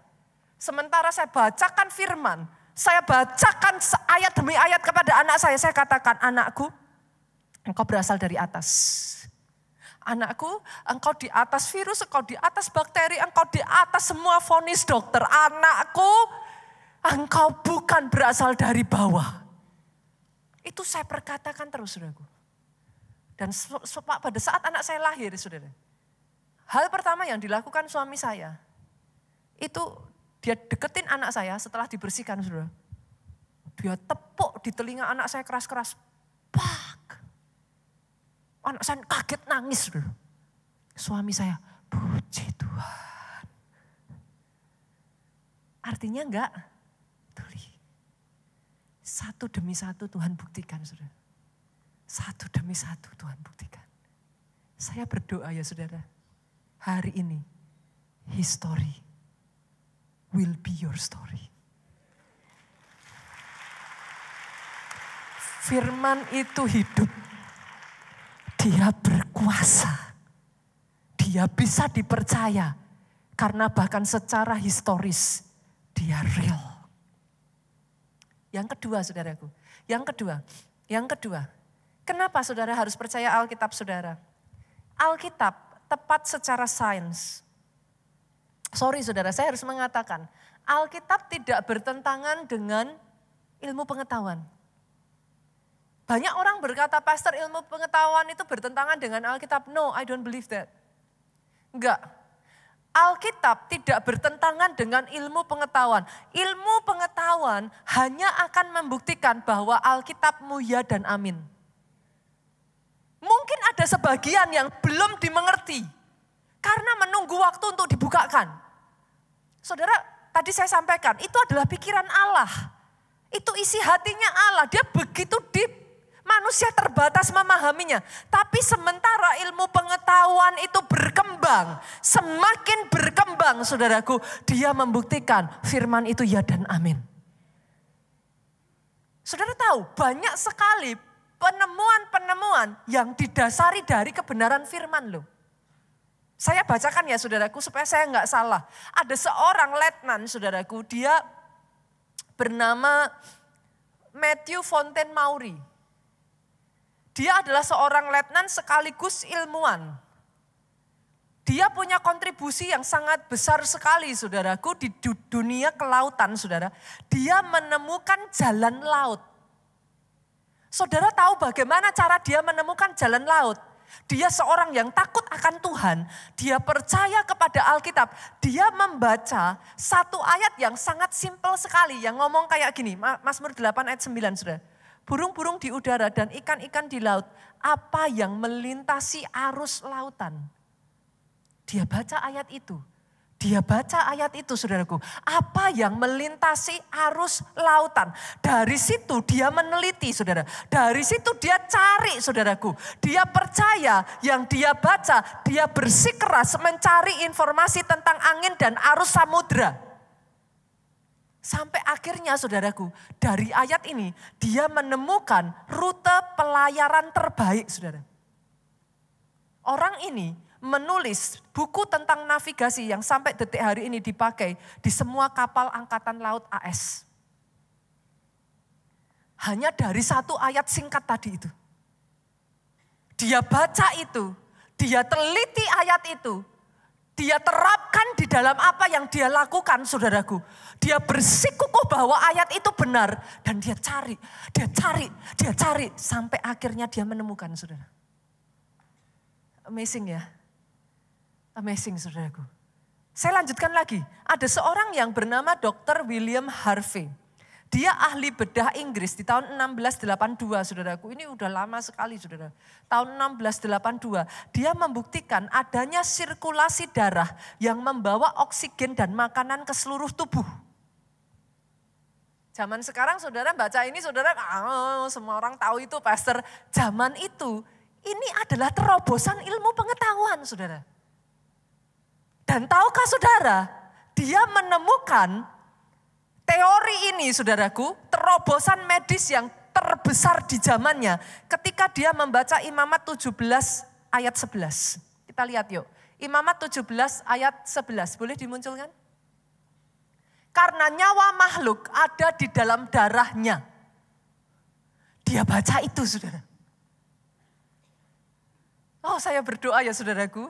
Sementara saya bacakan firman, saya bacakan ayat demi ayat kepada anak saya katakan, anakku, engkau berasal dari atas. Anakku, engkau di atas virus, engkau di atas bakteri, engkau di atas semua vonis dokter. Anakku, engkau bukan berasal dari bawah. Itu saya perkatakan terus, saudaraku. Dan pada saat anak saya lahir, saudara, hal pertama yang dilakukan suami saya, itu dia deketin anak saya setelah dibersihkan, saudara. Dia tepuk di telinga anak saya keras-keras. Pak! Anak saya kaget nangis. Saudara. Suami saya, puji Tuhan. Artinya enggak, tuli. Satu demi satu Tuhan buktikan, saudara. Satu demi satu Tuhan buktikan. Saya berdoa ya saudara, hari ini history will be your story. Firman itu hidup. Dia berkuasa. Dia bisa dipercaya. Karena bahkan secara historis dia real. Yang kedua saudaraku. Yang kedua. Kenapa saudara harus percaya Alkitab saudara? Alkitab tepat secara sains. Sorry saudara, saya harus mengatakan. Alkitab tidak bertentangan dengan ilmu pengetahuan. Banyak orang berkata, pastor ilmu pengetahuan itu bertentangan dengan Alkitab. No, I don't believe that. Enggak. Alkitab tidak bertentangan dengan ilmu pengetahuan. Ilmu pengetahuan hanya akan membuktikan bahwa Alkitabmu ya dan amin. Mungkin ada sebagian yang belum dimengerti. Karena menunggu waktu untuk dibukakan. Saudara, tadi saya sampaikan, itu adalah pikiran Allah. Itu isi hatinya Allah, dia begitu deep. Manusia terbatas memahaminya. Tapi sementara ilmu pengetahuan itu berkembang. Semakin berkembang saudaraku. Dia membuktikan firman itu ya dan amin. Saudara tahu banyak sekali penemuan-penemuan yang didasari dari kebenaran firman loh. Saya bacakan ya saudaraku supaya saya nggak salah. Ada seorang letnan saudaraku. Dia bernama Matthew Fontaine Maury. Dia adalah seorang letnan sekaligus ilmuwan. Dia punya kontribusi yang sangat besar sekali saudaraku di dunia kelautan saudara. Dia menemukan jalan laut. Saudara tahu bagaimana cara dia menemukan jalan laut? Dia seorang yang takut akan Tuhan. Dia percaya kepada Alkitab. Dia membaca satu ayat yang sangat simpel sekali. Yang ngomong kayak gini, Mazmur 8 ayat 9 saudara. Burung-burung di udara dan ikan-ikan di laut. Apa yang melintasi arus lautan. Dia baca ayat itu. Dia baca ayat itu saudaraku. Apa yang melintasi arus lautan. Dari situ dia meneliti saudara. Dari situ dia cari saudaraku. Dia percaya yang dia baca. Dia bersikeras mencari informasi tentang angin dan arus samudra. Sampai akhirnya saudaraku. Dari ayat ini dia menemukan rute pelayaran terbaik saudara. Orang ini menulis buku tentang navigasi yang sampai detik hari ini dipakai di semua kapal angkatan laut AS. Hanya dari satu ayat singkat tadi itu. Dia baca itu, dia teliti ayat itu, dia terapkan di dalam apa yang dia lakukan saudaraku. Dia bersikukuh bahwa ayat itu benar dan dia cari sampai akhirnya dia menemukan saudara. Amazing ya. Amazing saudaraku. Saya lanjutkan lagi. Ada seorang yang bernama Dr. William Harvey. Dia ahli bedah Inggris di tahun 1682 saudaraku. Ini udah lama sekali saudara. Tahun 1682 dia membuktikan adanya sirkulasi darah yang membawa oksigen dan makanan ke seluruh tubuh. Zaman sekarang saudara baca ini saudara, semua orang tahu itu pastor. Zaman itu ini adalah terobosan ilmu pengetahuan saudara. Dan tahukah saudara, dia menemukan teori ini saudaraku, terobosan medis yang terbesar di zamannya ketika dia membaca Imamat 17 ayat 11. Kita lihat yuk, Imamat 17 ayat 11, boleh dimunculkan? Karena nyawa makhluk ada di dalam darahnya. Dia baca itu saudara. Oh saya berdoa ya saudaraku.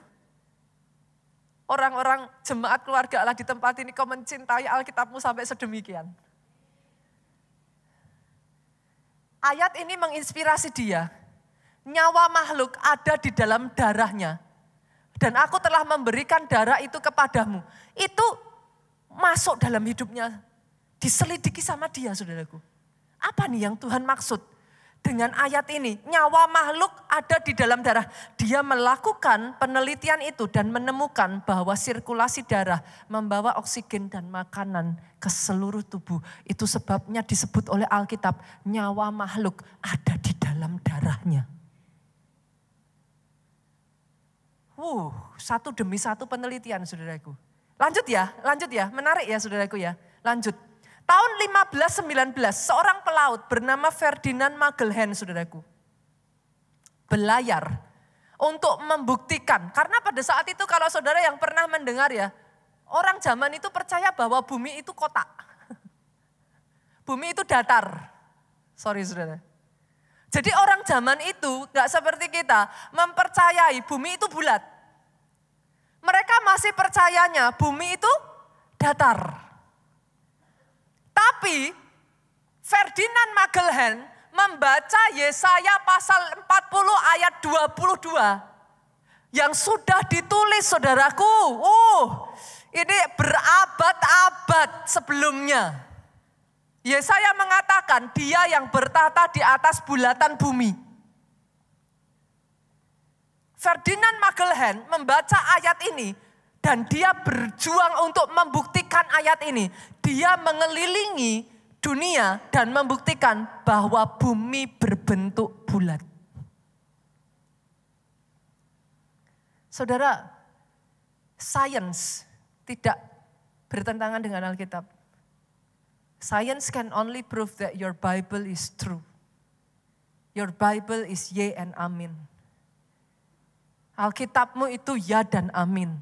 Orang-orang jemaat keluarga Allah di tempat ini kau mencintai Alkitabmu sampai sedemikian. Ayat ini menginspirasi dia. Nyawa makhluk ada di dalam darahnya. Dan aku telah memberikan darah itu kepadamu. Itu masuk dalam hidupnya. Diselidiki sama dia saudaraku. Apa nih yang Tuhan maksud? Dengan ayat ini, nyawa makhluk ada di dalam darah. Dia melakukan penelitian itu dan menemukan bahwa sirkulasi darah membawa oksigen dan makanan ke seluruh tubuh. Itu sebabnya disebut oleh Alkitab, nyawa makhluk ada di dalam darahnya. Satu demi satu penelitian saudaraku. Lanjut ya, menarik ya saudaraku ya. Lanjut. Tahun 1519, seorang pelaut bernama Ferdinand Magellan, saudaraku. Belayar untuk membuktikan. Karena pada saat itu kalau saudara yang pernah mendengar ya, orang zaman itu percaya bahwa bumi itu kotak. Bumi itu datar. Sorry saudara. Jadi orang zaman itu gak seperti kita, mempercayai bumi itu bulat. Mereka masih percayanya bumi itu datar. Tapi Ferdinand Magellan membaca Yesaya pasal 40 ayat 22 yang sudah ditulis saudaraku. Ini berabad-abad sebelumnya. Yesaya mengatakan dia yang bertata di atas bulatan bumi. Ferdinand Magellan membaca ayat ini dan dia berjuang untuk membuktikan ayat ini. Dia mengelilingi dunia dan membuktikan bahwa bumi berbentuk bulat. Saudara, sains tidak bertentangan dengan Alkitab. Science can only prove that your Bible is true. Your Bible is ye and amin. Alkitabmu itu ya dan amin.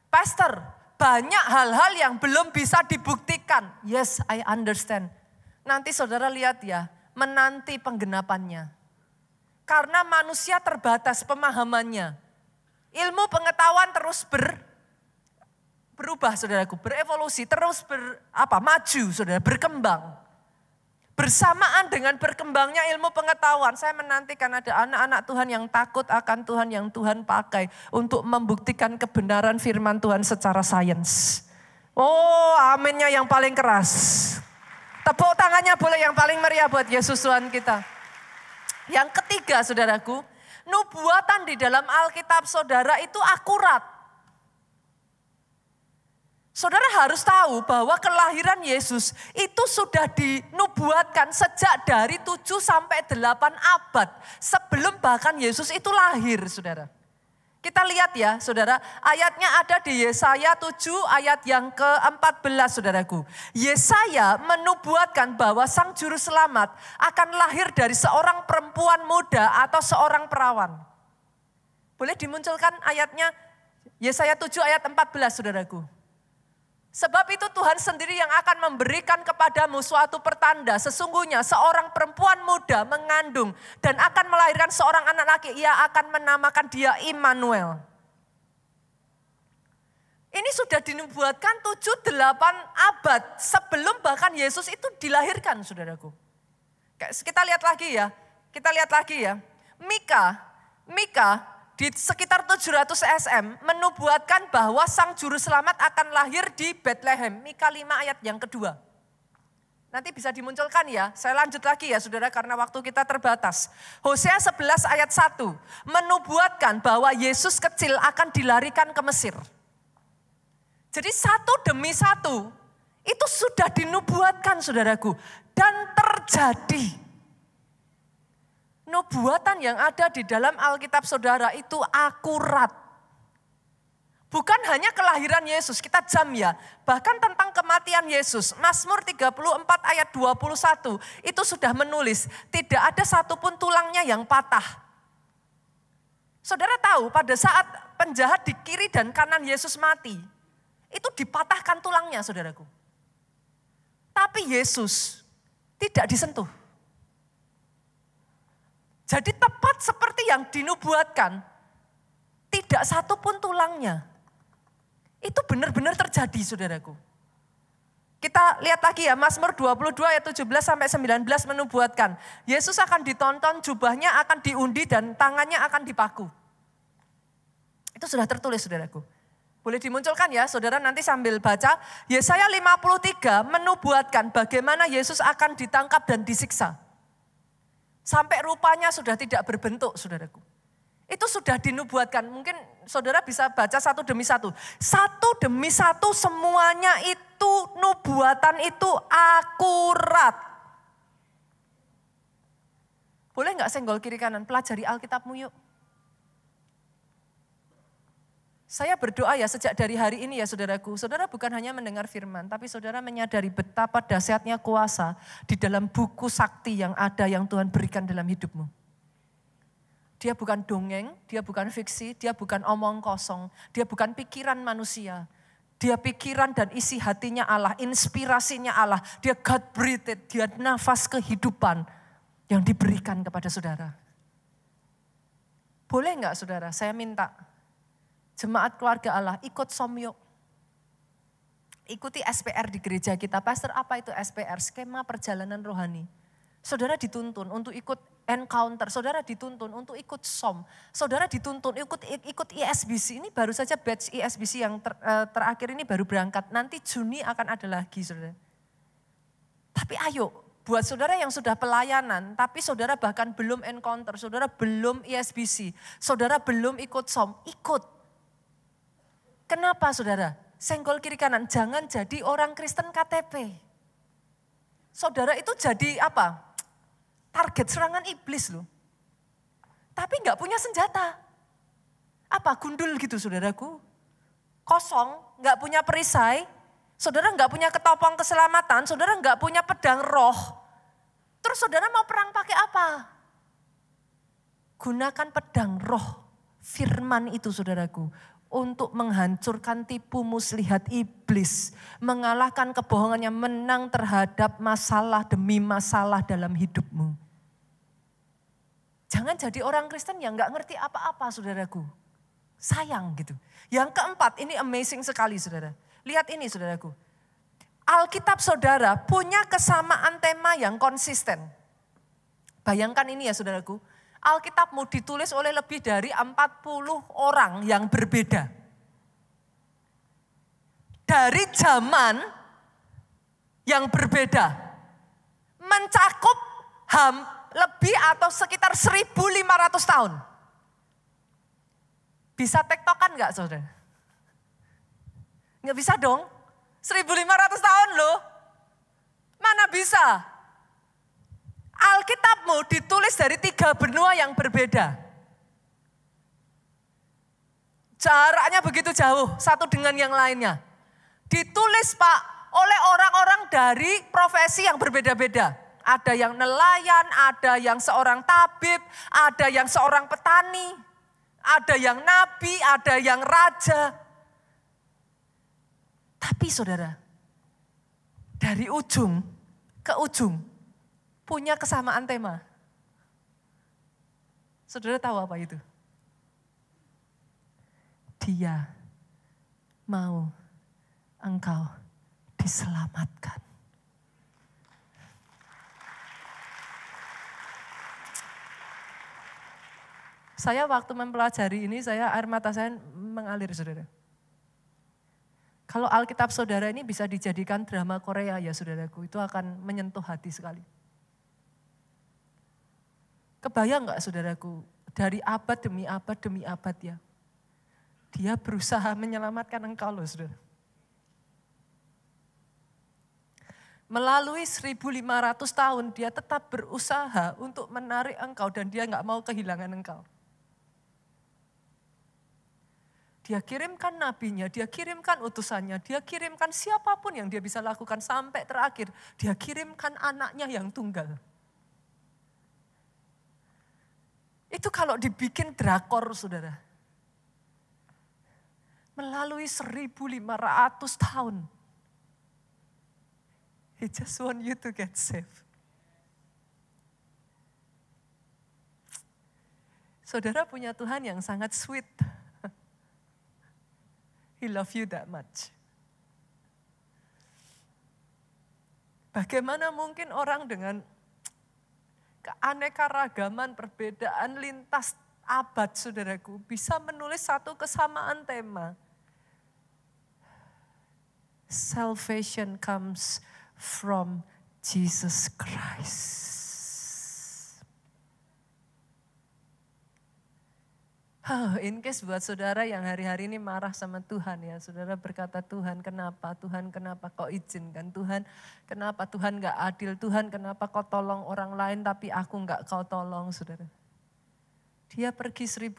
Pastor, banyak hal-hal yang belum bisa dibuktikan. Yes, I understand. Nanti saudara lihat ya, menanti penggenapannya. Karena manusia terbatas pemahamannya. Ilmu pengetahuan terus berubah saudaraku, berevolusi, terus maju saudara, berkembang. Bersamaan dengan berkembangnya ilmu pengetahuan, saya menantikan ada anak-anak Tuhan yang takut akan Tuhan yang Tuhan pakai untuk membuktikan kebenaran firman Tuhan secara sains. Oh, aminnya yang paling keras. Tepuk tangannya boleh yang paling meriah buat Yesus Tuhan kita. Yang ketiga, saudaraku, nubuatan di dalam Alkitab saudara itu akurat. Saudara harus tahu bahwa kelahiran Yesus itu sudah dinubuatkan sejak dari 7 sampai 8 abad. Sebelum bahkan Yesus itu lahir, saudara. Kita lihat ya, saudara, ayatnya ada di Yesaya 7 ayat yang ke-14, saudaraku. Yesaya menubuatkan bahwa Sang Juru Selamat akan lahir dari seorang perempuan muda atau seorang perawan. Boleh dimunculkan ayatnya Yesaya 7 ayat 14, saudaraku. Sebab itu Tuhan sendiri yang akan memberikan kepadamu suatu pertanda. Sesungguhnya seorang perempuan muda mengandung dan akan melahirkan seorang anak laki. Ia akan menamakan dia Immanuel. Ini sudah dinubuatkan 7-8 abad sebelum bahkan Yesus itu dilahirkan, saudaraku. Kita lihat lagi ya. Mika di sekitar 700 SM menubuatkan bahwa Sang Juru Selamat akan lahir di Bethlehem. Mika 5 ayat yang kedua. Nanti bisa dimunculkan ya, saya lanjut lagi ya saudara karena waktu kita terbatas. Hosea 11 ayat 1 menubuatkan bahwa Yesus kecil akan dilarikan ke Mesir. Jadi satu demi satu itu sudah dinubuatkan saudaraku dan terjadi. Nubuatan yang ada di dalam Alkitab saudara itu akurat. Bukan hanya kelahiran Yesus, kita jam ya. Bahkan tentang kematian Yesus, Mazmur 34 ayat 21 itu sudah menulis, tidak ada satupun tulangnya yang patah. Saudara tahu pada saat penjahat di kiri dan kanan Yesus mati, itu dipatahkan tulangnya saudaraku. Tapi Yesus tidak disentuh. Jadi tepat seperti yang dinubuatkan, tidak satu pun tulangnya. Itu benar-benar terjadi saudaraku. Kita lihat lagi ya, Mazmur 22 ayat 17 sampai 19 menubuatkan. Yesus akan ditonton, jubahnya akan diundi dan tangannya akan dipaku. Itu sudah tertulis saudaraku. Boleh dimunculkan ya saudara nanti sambil baca. Yesaya 53 menubuatkan bagaimana Yesus akan ditangkap dan disiksa. Sampai rupanya sudah tidak berbentuk, saudaraku. Itu sudah dinubuatkan. Mungkin saudara bisa baca satu demi satu. Satu demi satu semuanya itu nubuatan itu akurat. Boleh nggak senggol kiri kanan? Pelajari Alkitabmu yuk. Saya berdoa ya sejak dari hari ini ya saudaraku, saudara bukan hanya mendengar firman, tapi saudara menyadari betapa dahsyatnya kuasa di dalam buku sakti yang ada yang Tuhan berikan dalam hidupmu. Dia bukan dongeng, dia bukan fiksi, dia bukan omong kosong, dia bukan pikiran manusia. Dia pikiran dan isi hatinya Allah, inspirasinya Allah, dia God-breathed, dia nafas kehidupan yang diberikan kepada saudara. Boleh enggak saudara, saya minta. Jemaat keluarga Allah ikut somyuk. Ikuti SPR di gereja kita. Pastor apa itu SPR? Skema perjalanan rohani. Saudara dituntun untuk ikut encounter. Saudara dituntun untuk ikut som. Saudara dituntun ikut ISBC. Ini baru saja batch ISBC yang terakhir ini baru berangkat. Nanti Juni akan ada lagi saudara. Tapi ayo buat saudara yang sudah pelayanan. Tapi saudara bahkan belum encounter. Saudara belum ISBC. Saudara belum ikut som. Ikut. Kenapa saudara? Senggol kiri kanan, jangan jadi orang Kristen KTP. Saudara itu jadi apa? Target serangan iblis loh. Tapi enggak punya senjata. Apa gundul gitu saudaraku? Kosong, enggak punya perisai. Saudara enggak punya ketopong keselamatan, saudara enggak punya pedang roh. Terus saudara mau perang pakai apa? Gunakan pedang roh, firman itu saudaraku. Untuk menghancurkan tipu muslihat iblis. Mengalahkan kebohongannya, menang terhadap masalah demi masalah dalam hidupmu. Jangan jadi orang Kristen yang gak ngerti apa-apa saudaraku. Sayang gitu. Yang keempat, ini amazing sekali saudara. Lihat ini saudaraku. Alkitab saudara punya kesamaan tema yang konsisten. Bayangkan ini ya saudaraku, Alkitabmu ditulis oleh lebih dari 40 orang yang berbeda. Dari zaman yang berbeda, mencakup lebih atau sekitar 1.500 tahun. Bisa tektokan enggak saudara? Enggak bisa dong, 1.500 tahun loh. Mana bisa? Alkitabmu ditulis dari 3 benua yang berbeda. Jaraknya begitu jauh, satu dengan yang lainnya. Ditulis Pak, oleh orang-orang dari profesi yang berbeda-beda. Ada yang nelayan, ada yang seorang tabib, ada yang seorang petani, ada yang nabi, ada yang raja. Tapi saudara, dari ujung ke ujung punya kesamaan tema. Saudara tahu apa itu? Dia mau engkau diselamatkan. Saya waktu mempelajari ini, air mata saya mengalir saudara. Kalau Alkitab saudara ini bisa dijadikan drama Korea ya saudaraku, itu akan menyentuh hati sekali. Kebayang gak saudaraku, dari abad demi abad ya. Dia berusaha menyelamatkan engkau loh saudara. Melalui 1.500 tahun dia tetap berusaha untuk menarik engkau dan dia gak mau kehilangan engkau. Dia kirimkan nabinya, dia kirimkan utusannya, dia kirimkan siapapun yang dia bisa lakukan sampai terakhir. Dia kirimkan anaknya yang tunggal. Itu kalau dibikin drakor saudara. Melalui 1.500 tahun. He just want you to get saved. Saudara punya Tuhan yang sangat sweet. He love you that much. Bagaimana mungkin orang dengan keanekaragaman, perbedaan lintas abad saudaraku bisa menulis satu kesamaan tema. Salvation comes from Jesus Christ. In case buat saudara yang hari-hari ini marah sama Tuhan ya, saudara berkata Tuhan kenapa kau izinkan, Tuhan kenapa Tuhan gak adil, Tuhan kenapa kau tolong orang lain tapi aku gak kau tolong saudara. Dia pergi 1.500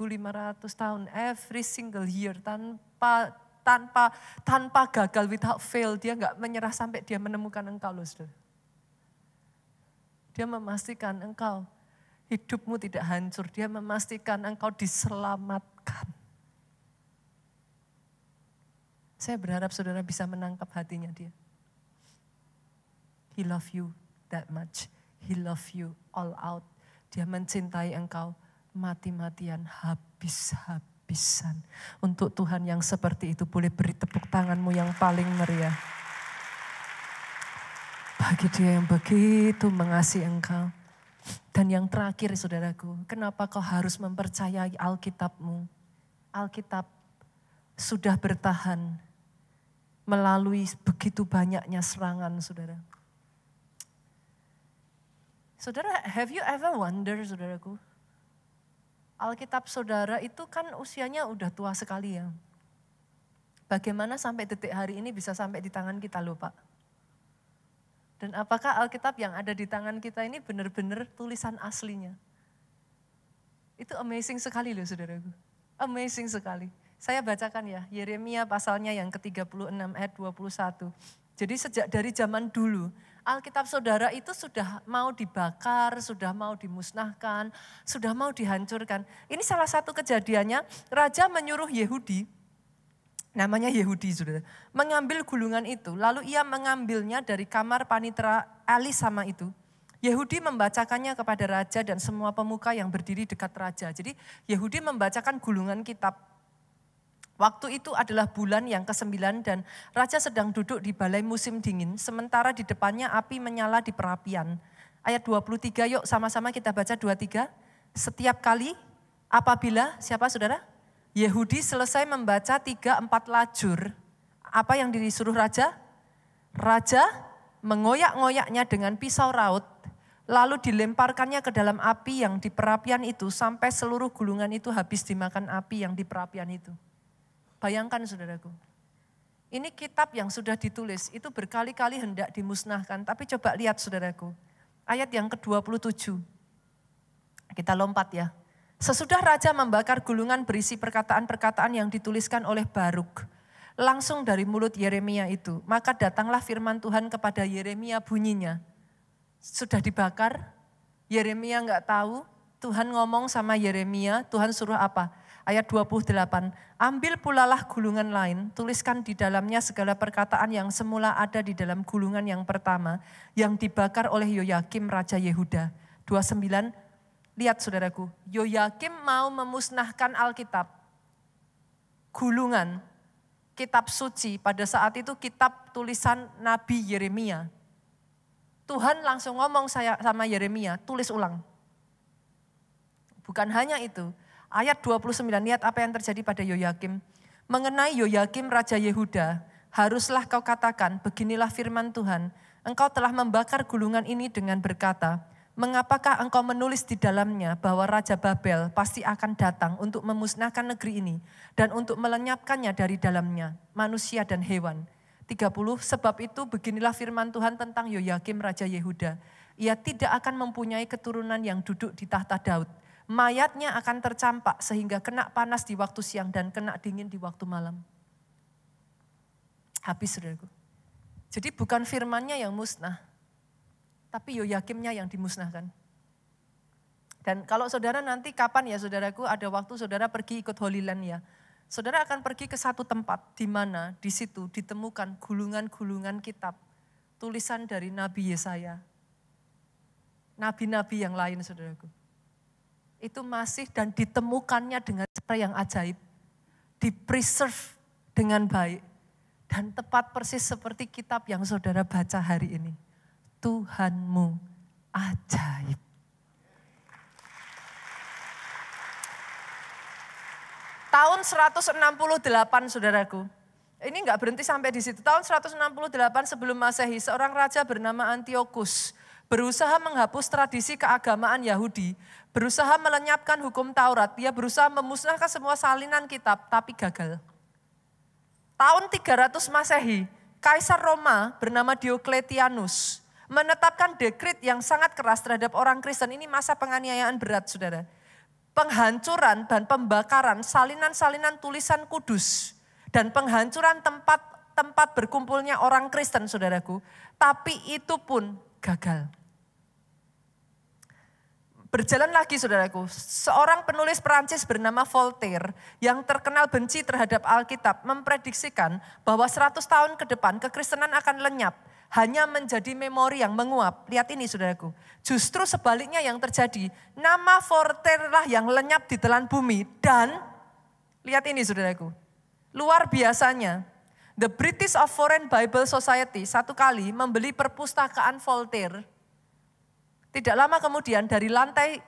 tahun, every single year tanpa gagal, without fail, dia gak menyerah sampai dia menemukan engkau loh saudara. Dia memastikan engkau hidupmu tidak hancur. Dia memastikan engkau diselamatkan. Saya berharap saudara bisa menangkap hatinya dia. He love you that much. He love you all out. Dia mencintai engkau mati-matian, habis-habisan. Untuk Tuhan yang seperti itu boleh beri tepuk tanganmu yang paling meriah. Bagi dia yang begitu mengasihi engkau. Dan yang terakhir saudaraku, kenapa kau harus mempercayai Alkitabmu? Alkitab sudah bertahan melalui begitu banyaknya serangan saudara. Saudara, have you ever wonder saudaraku? Alkitab saudara itu kan usianya udah tua sekali ya. Bagaimana sampai detik hari ini bisa sampai di tangan kita loh Pak? Dan apakah Alkitab yang ada di tangan kita ini benar-benar tulisan aslinya? Itu amazing sekali loh saudaraku. Amazing sekali. Saya bacakan ya, Yeremia pasalnya yang ke-36 ayat 21. Jadi sejak dari zaman dulu, Alkitab saudara itu sudah mau dibakar, sudah mau dimusnahkan, sudah mau dihancurkan. Ini salah satu kejadiannya, raja menyuruh Yehudi, namanya Yehudi saudara, mengambil gulungan itu. Lalu ia mengambilnya dari kamar panitera Elisama itu. Yehudi membacakannya kepada raja dan semua pemuka yang berdiri dekat raja. Jadi Yehudi membacakan gulungan kitab. Waktu itu adalah bulan yang ke-9 dan raja sedang duduk di balai musim dingin, sementara di depannya api menyala di perapian. Ayat 23, yuk sama-sama kita baca 23. Setiap kali apabila, siapa saudara? Yehudi selesai membaca 3-4 lajur, apa yang disuruh raja? Raja mengoyak-ngoyaknya dengan pisau raut, lalu dilemparkannya ke dalam api yang di perapian itu sampai seluruh gulungan itu habis dimakan api yang di perapian itu. Bayangkan saudaraku, ini kitab yang sudah ditulis, itu berkali-kali hendak dimusnahkan. Tapi coba lihat saudaraku, ayat yang ke-27. Kita lompat ya. Sesudah raja membakar gulungan berisi perkataan-perkataan yang dituliskan oleh Baruk, langsung dari mulut Yeremia itu. Maka datanglah firman Tuhan kepada Yeremia bunyinya. Sudah dibakar, Yeremia enggak tahu, Tuhan ngomong sama Yeremia, Tuhan suruh apa? Ayat 28, ambil pulalah gulungan lain, tuliskan di dalamnya segala perkataan yang semula ada di dalam gulungan yang pertama, yang dibakar oleh Yoyakim Raja Yehuda. 29, lihat saudaraku, Yoyakim mau memusnahkan Alkitab, gulungan, kitab suci, pada saat itu kitab tulisan Nabi Yeremia. Tuhan langsung ngomong sama Yeremia, tulis ulang. Bukan hanya itu, ayat 29, lihat apa yang terjadi pada Yoyakim. Mengenai Yoyakim Raja Yehuda, haruslah kau katakan, beginilah firman Tuhan, engkau telah membakar gulungan ini dengan berkata, mengapakah engkau menulis di dalamnya bahwa Raja Babel pasti akan datang untuk memusnahkan negeri ini dan untuk melenyapkannya dari dalamnya, manusia dan hewan. 30, sebab itu beginilah firman Tuhan tentang Yoyakim Raja Yehuda. Ia tidak akan mempunyai keturunan yang duduk di tahta Daud. Mayatnya akan tercampak sehingga kena panas di waktu siang dan kena dingin di waktu malam. Habis saudaraku. Jadi bukan firmannya yang musnah, tapi Yoyakimnya yang dimusnahkan. Dan kalau saudara nanti kapan ya saudaraku, ada waktu saudara pergi ikut Holy Land ya. Saudara akan pergi ke satu tempat di mana di situ ditemukan gulungan-gulungan kitab, tulisan dari Nabi Yesaya. Nabi-nabi yang lain saudaraku. Itu masih dan ditemukannya dengan cara yang ajaib. Di-preserve dengan baik. Dan tepat persis seperti kitab yang saudara baca hari ini. Tuhanmu ajaib. Tahun 168 saudaraku. Ini enggak berhenti sampai di situ. Tahun 168 sebelum Masehi, seorang raja bernama Antiochus berusaha menghapus tradisi keagamaan Yahudi, berusaha melenyapkan hukum Taurat, dia berusaha memusnahkan semua salinan kitab, tapi gagal. Tahun 300 Masehi, Kaisar Roma bernama Diocletianus menetapkan dekret yang sangat keras terhadap orang Kristen. Ini masa penganiayaan berat, saudara. Penghancuran dan pembakaran salinan-salinan tulisan kudus dan penghancuran tempat berkumpulnya orang Kristen, saudaraku. Tapi itu pun gagal. Berjalan lagi saudaraku, seorang penulis Perancis bernama Voltaire yang terkenal benci terhadap Alkitab memprediksikan bahwa 100 tahun ke depan kekristenan akan lenyap, hanya menjadi memori yang menguap. Lihat ini saudaraku, justru sebaliknya yang terjadi, nama Voltaire lah yang lenyap di telan bumi dan lihat ini saudaraku, luar biasanya The British of Foreign Bible Society satu kali membeli perpustakaan Voltaire. Tidak lama kemudian dari lantai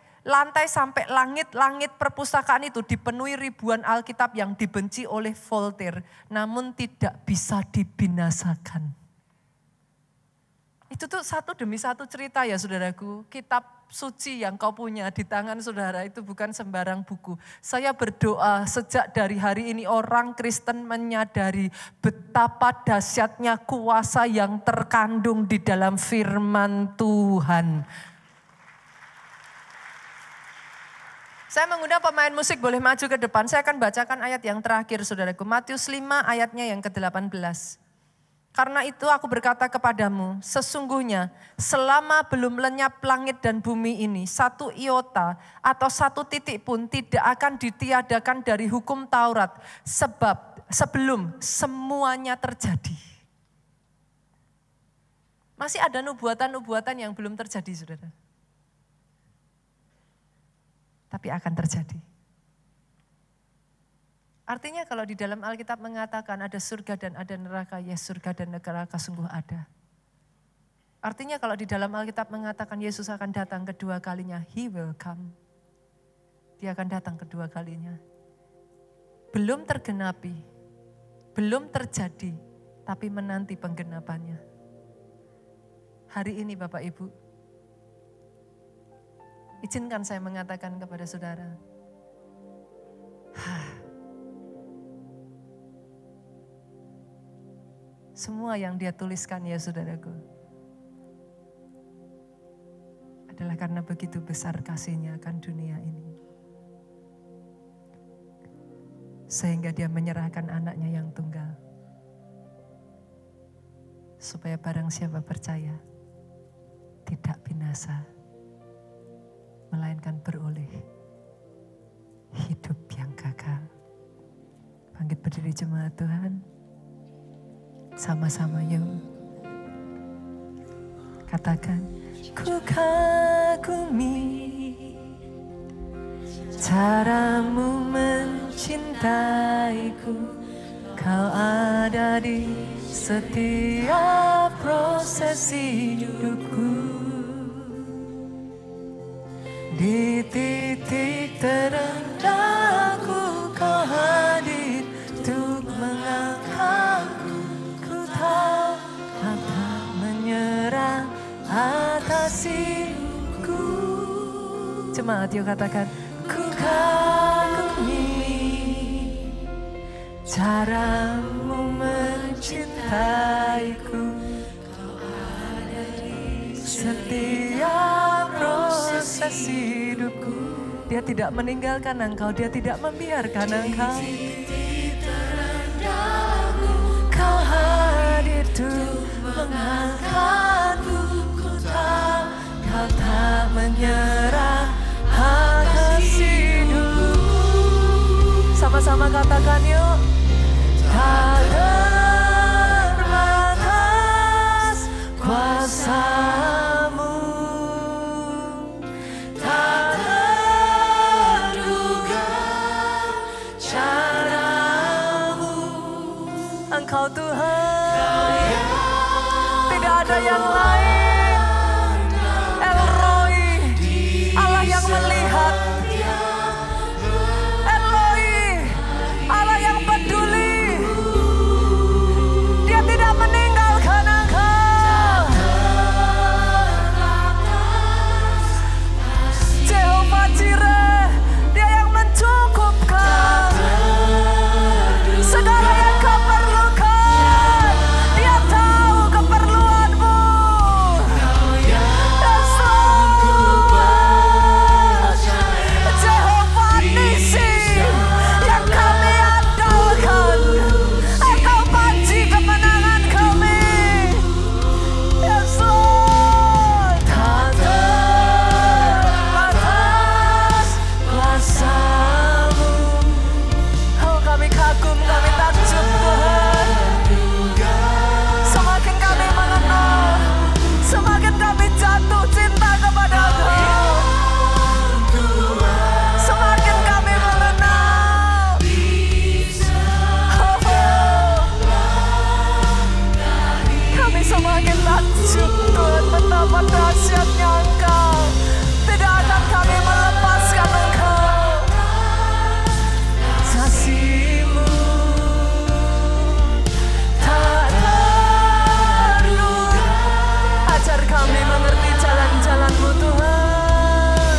sampai langit perpustakaan itu dipenuhi ribuan Alkitab yang dibenci oleh Voltaire, namun tidak bisa dibinasakan. Itu tuh satu demi satu cerita ya saudaraku, kitab suci yang kau punya di tangan saudara itu bukan sembarang buku. Saya berdoa sejak dari hari ini orang Kristen menyadari betapa dahsyatnya kuasa yang terkandung di dalam firman Tuhan. Saya mengundang pemain musik boleh maju ke depan. Saya akan bacakan ayat yang terakhir saudaraku. Matius 5 ayatnya yang ke-18. Karena itu aku berkata kepadamu, sesungguhnya selama belum lenyap langit dan bumi ini, satu iota atau satu titik pun tidak akan ditiadakan dari hukum Taurat. Sebelum semuanya terjadi. Masih ada nubuatan-nubuatan yang belum terjadi saudara. Tapi akan terjadi. Artinya kalau di dalam Alkitab mengatakan ada surga dan ada neraka, ya surga dan neraka sungguh ada. Artinya kalau di dalam Alkitab mengatakan Yesus akan datang kedua kalinya, He will come. Dia akan datang kedua kalinya. Belum tergenapi, belum terjadi, tapi menanti penggenapannya. Hari ini Bapak Ibu, izinkan saya mengatakan kepada saudara, semua yang dia tuliskan ya saudaraku, adalah karena begitu besar kasihnya akan dunia ini. Sehingga dia menyerahkan anaknya yang tunggal. Supaya barang siapa percaya, tidak binasa, melainkan beroleh hidup yang kekal. Bangkit berdiri jemaat Tuhan. Sama-sama yuk. Katakan, ku kagumi caramu mencintaiku, kau ada di setiap proses hidupku. Di titik terendahku kau hadir untuk mengangkatku. Ku tahu kau tak menyerah atas hidupku. Jemaat yuk katakan, ku kagumi caramu mencintaiku, kau ada di setiap proses hidupku. Dia tidak meninggalkan engkau, dia tidak membiarkan engkau. Kau hadir untuk mengangkatku. Ku tahu kau tak menyerah atas hidupku. Sama-sama katakan yuk. Tak terbatas kuasamu, tak terduga caramu. Engkau Tuhan, tidak ada yang lain. El Roi, Allah yang melihat. Eloi, Allah yang peduli. Dia tidak meninggalkan engkau. Jehovah Jireh, dia yang mencukupkan segala yang kau perlukan. Dia tahu keperluanmu. Jehovah Nisi yang kami andalkan. Engkau panji kemenangan kami. Yes Lord. Tak terbatas kuasamu. Oh kami kagum, kami takjub Tuhan. Semakin kami mengenal, semakin kami jatuh cinta kepada Engkau. Semakin kami mengenal. Kami semakin takjub Tuhan, betapa dahsyatnya Engkau. Tidak akan kami melepaskan Engkau. Kasih-Mu tak terduga. Ajar kami mengerti jalan-jalan-Mu Tuhan.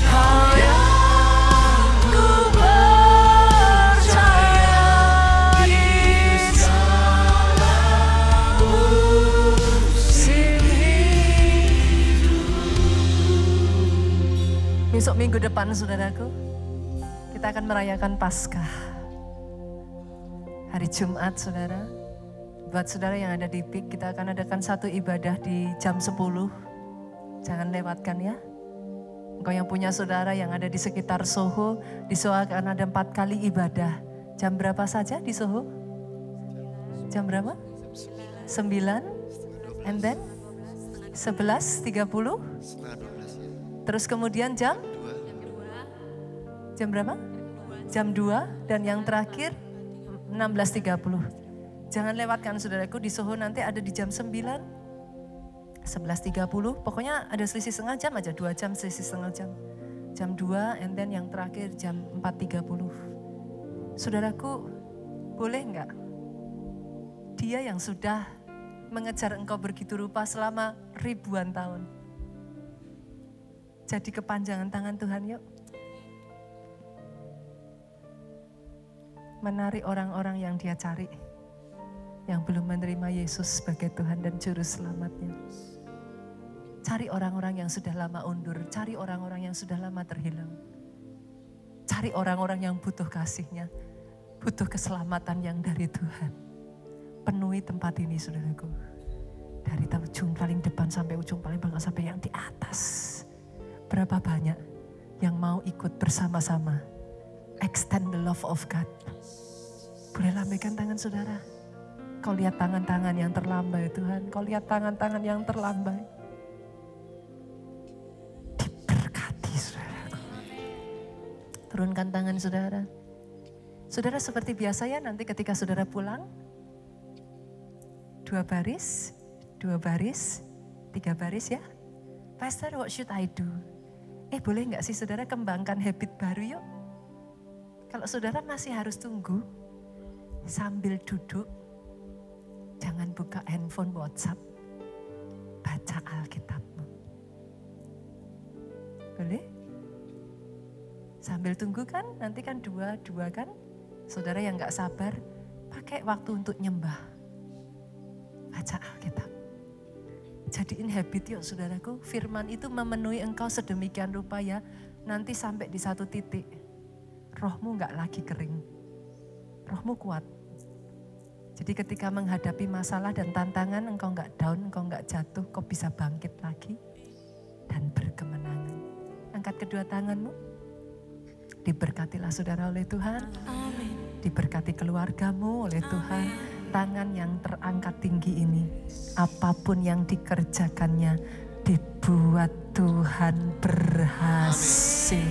Kau yang ku percaya di segala musim hidup. Besok minggu depan saudaraku, kita akan merayakan Paskah. Hari Jumat saudara. Buat saudara yang ada di PIK, kita akan adakan satu ibadah di jam 10. Jangan lewatkan ya. Engkau yang punya saudara yang ada di sekitar Soho, di Soho akan ada 4 kali ibadah. Jam berapa saja di Soho? Jam berapa? 9, and then 11.30. Terus kemudian jam berapa? jam 2, dan yang terakhir 16.30. Jangan lewatkan saudaraku, di Soho nanti ada di jam 9, 11.30. Pokoknya ada selisih setengah jam aja, 2 jam selisih setengah jam. Jam 2, and then yang terakhir jam 4.30. Saudaraku, boleh enggak? Dia yang sudah mengejar engkau begitu rupa selama ribuan tahun. Jadi kepanjangan tangan Tuhan yuk. Menarik orang-orang yang dia cari. Yang belum menerima Yesus sebagai Tuhan dan Juru Selamatnya. Cari orang-orang yang sudah lama undur. Cari orang-orang yang sudah lama terhilang. Cari orang-orang yang butuh kasih-Nya. Butuh keselamatan yang dari Tuhan. Penuhi tempat ini saudaraku. Dari ujung paling depan sampai ujung paling belakang sampai yang di atas. Berapa banyak yang mau ikut bersama-sama. Extend the love of God. Boleh lambaikan tangan saudara. Kau lihat tangan-tangan yang terlambai Tuhan. Kau lihat tangan-tangan yang terlambai. Diberkati saudaraku. Turunkan tangan saudara. Saudara seperti biasa ya, nanti ketika saudara pulang. 2 baris, 2 baris, 3 baris ya. Pastor, what should I do? Boleh nggak sih saudara kembangkan habit baru yuk? Kalau saudara masih harus tunggu, sambil duduk, jangan buka handphone WhatsApp, baca Alkitabmu. Boleh? Sambil tunggu kan, nanti kan dua kan. Saudara yang nggak sabar, pakai waktu untuk nyembah. Baca Alkitab. Jadiin habit yuk saudaraku, firman itu memenuhi engkau sedemikian rupa ya, nanti sampai di satu titik, rohmu gak lagi kering, rohmu kuat. Jadi ketika menghadapi masalah dan tantangan, engkau gak down, engkau gak jatuh, kau bisa bangkit lagi dan berkemenangan. Angkat kedua tanganmu, diberkatilah saudara oleh Tuhan, amin. Diberkati keluargamu oleh Tuhan. Amin. Tangan yang terangkat tinggi ini, apapun yang dikerjakannya, dibuat Tuhan berhasil.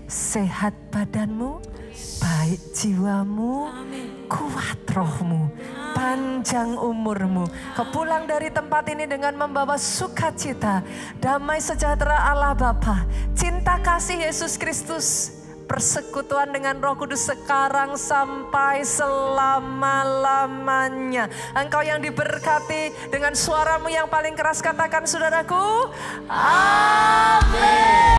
Sehat badanmu, baik jiwamu, kuat rohmu, panjang umurmu. Kau pulang dari tempat ini dengan membawa sukacita, damai sejahtera Allah Bapa, cinta kasih Yesus Kristus, persekutuan dengan Roh Kudus sekarang sampai selama-lamanya. Engkau yang diberkati, dengan suaramu yang paling keras katakan saudaraku, amin.